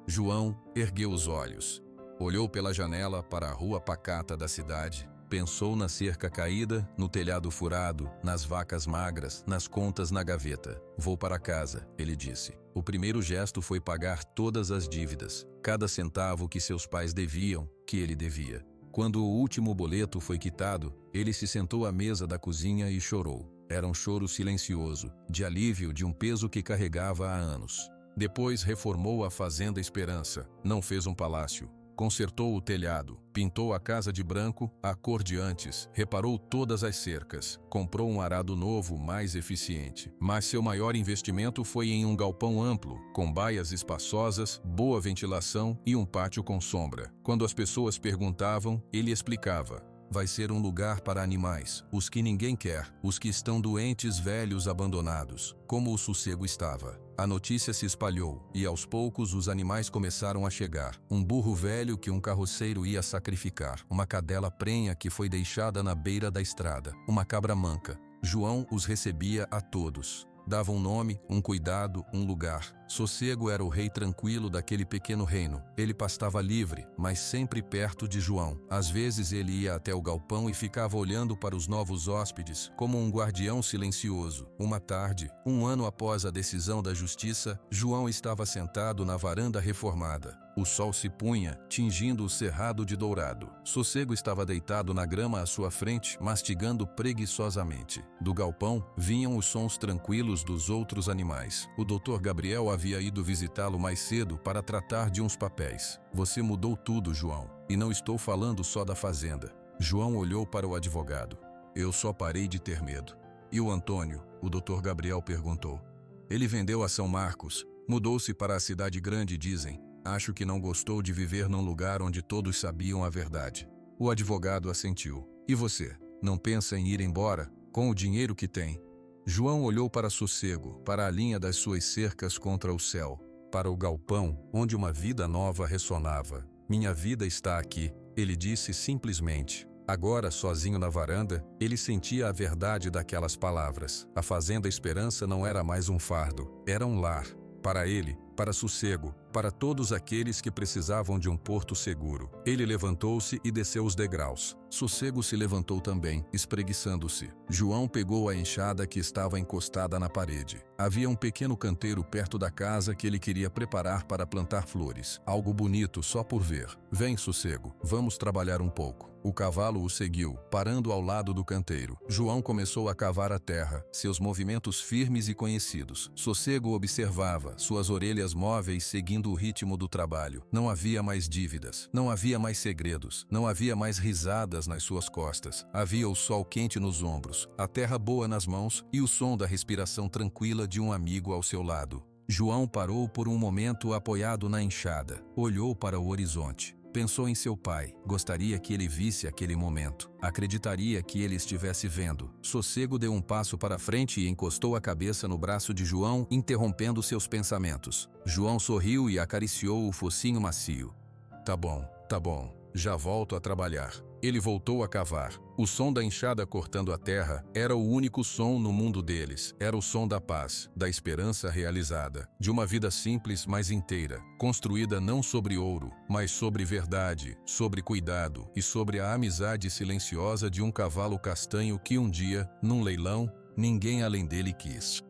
João ergueu os olhos. Olhou pela janela para a rua pacata da cidade. Pensou na cerca caída, no telhado furado, nas vacas magras, nas contas na gaveta. Vou para casa, ele disse. O primeiro gesto foi pagar todas as dívidas, cada centavo que seus pais deviam, que ele devia. Quando o último boleto foi quitado, ele se sentou à mesa da cozinha e chorou. Era um choro silencioso, de alívio de um peso que carregava há anos. Depois reformou a Fazenda Esperança, não fez um palácio. Consertou o telhado, pintou a casa de branco, a cor de antes, reparou todas as cercas, comprou um arado novo, mais eficiente. Mas seu maior investimento foi em um galpão amplo, com baias espaçosas, boa ventilação e um pátio com sombra. Quando as pessoas perguntavam, ele explicava. Vai ser um lugar para animais, os que ninguém quer, os que estão doentes, velhos, abandonados, como o sossego estava. A notícia se espalhou, e aos poucos os animais começaram a chegar. Um burro velho que um carroceiro ia sacrificar, uma cadela prenha que foi deixada na beira da estrada, uma cabra manca. João os recebia a todos. Dava um nome, um cuidado, um lugar. Sossego era o rei tranquilo daquele pequeno reino. Ele pastava livre, mas sempre perto de João. Às vezes ele ia até o galpão e ficava olhando para os novos hóspedes, como um guardião silencioso. Uma tarde, um ano após a decisão da justiça, João estava sentado na varanda reformada. O sol se punha, tingindo o cerrado de dourado. Sossego estava deitado na grama à sua frente, mastigando preguiçosamente. Do galpão, vinham os sons tranquilos dos outros animais. O Dr. Gabriel havia ido visitá-lo mais cedo para tratar de uns papéis. Você mudou tudo, João. E não estou falando só da fazenda. João olhou para o advogado. Eu só parei de ter medo. E o Antônio? O Dr. Gabriel perguntou. Ele vendeu a São Marcos. Mudou-se para a cidade grande, dizem. Acho que não gostou de viver num lugar onde todos sabiam a verdade. O advogado assentiu. E você? Não pensa em ir embora? Com o dinheiro que tem? João olhou para Sossego, para a linha das suas cercas contra o céu, para o galpão, onde uma vida nova ressonava. Minha vida está aqui, ele disse simplesmente. Agora, sozinho na varanda, ele sentia a verdade daquelas palavras. A Fazenda Esperança não era mais um fardo, era um lar. Para ele, para Sossego, para todos aqueles que precisavam de um porto seguro. Ele levantou-se e desceu os degraus. Sossego se levantou também, espreguiçando-se. João pegou a enxada que estava encostada na parede. Havia um pequeno canteiro perto da casa que ele queria preparar para plantar flores. Algo bonito só por ver. Vem, Sossego, vamos trabalhar um pouco. O cavalo o seguiu, parando ao lado do canteiro. João começou a cavar a terra, seus movimentos firmes e conhecidos. Sossego observava, suas orelhas móveis seguindo o ritmo do trabalho. Não havia mais dívidas, não havia mais segredos, não havia mais risadas nas suas costas. Havia o sol quente nos ombros, a terra boa nas mãos e o som da respiração tranquila de um amigo ao seu lado. João parou por um momento apoiado na enxada, olhou para o horizonte. Pensou em seu pai, gostaria que ele visse aquele momento, acreditaria que ele estivesse vendo. Sossego deu um passo para frente e encostou a cabeça no braço de João, interrompendo seus pensamentos. João sorriu e acariciou o focinho macio. Tá bom, já volto a trabalhar. Ele voltou a cavar. O som da enxada cortando a terra era o único som no mundo deles. Era o som da paz, da esperança realizada, de uma vida simples, mas inteira, construída não sobre ouro, mas sobre verdade, sobre cuidado e sobre a amizade silenciosa de um cavalo castanho que um dia, num leilão, ninguém além dele quis.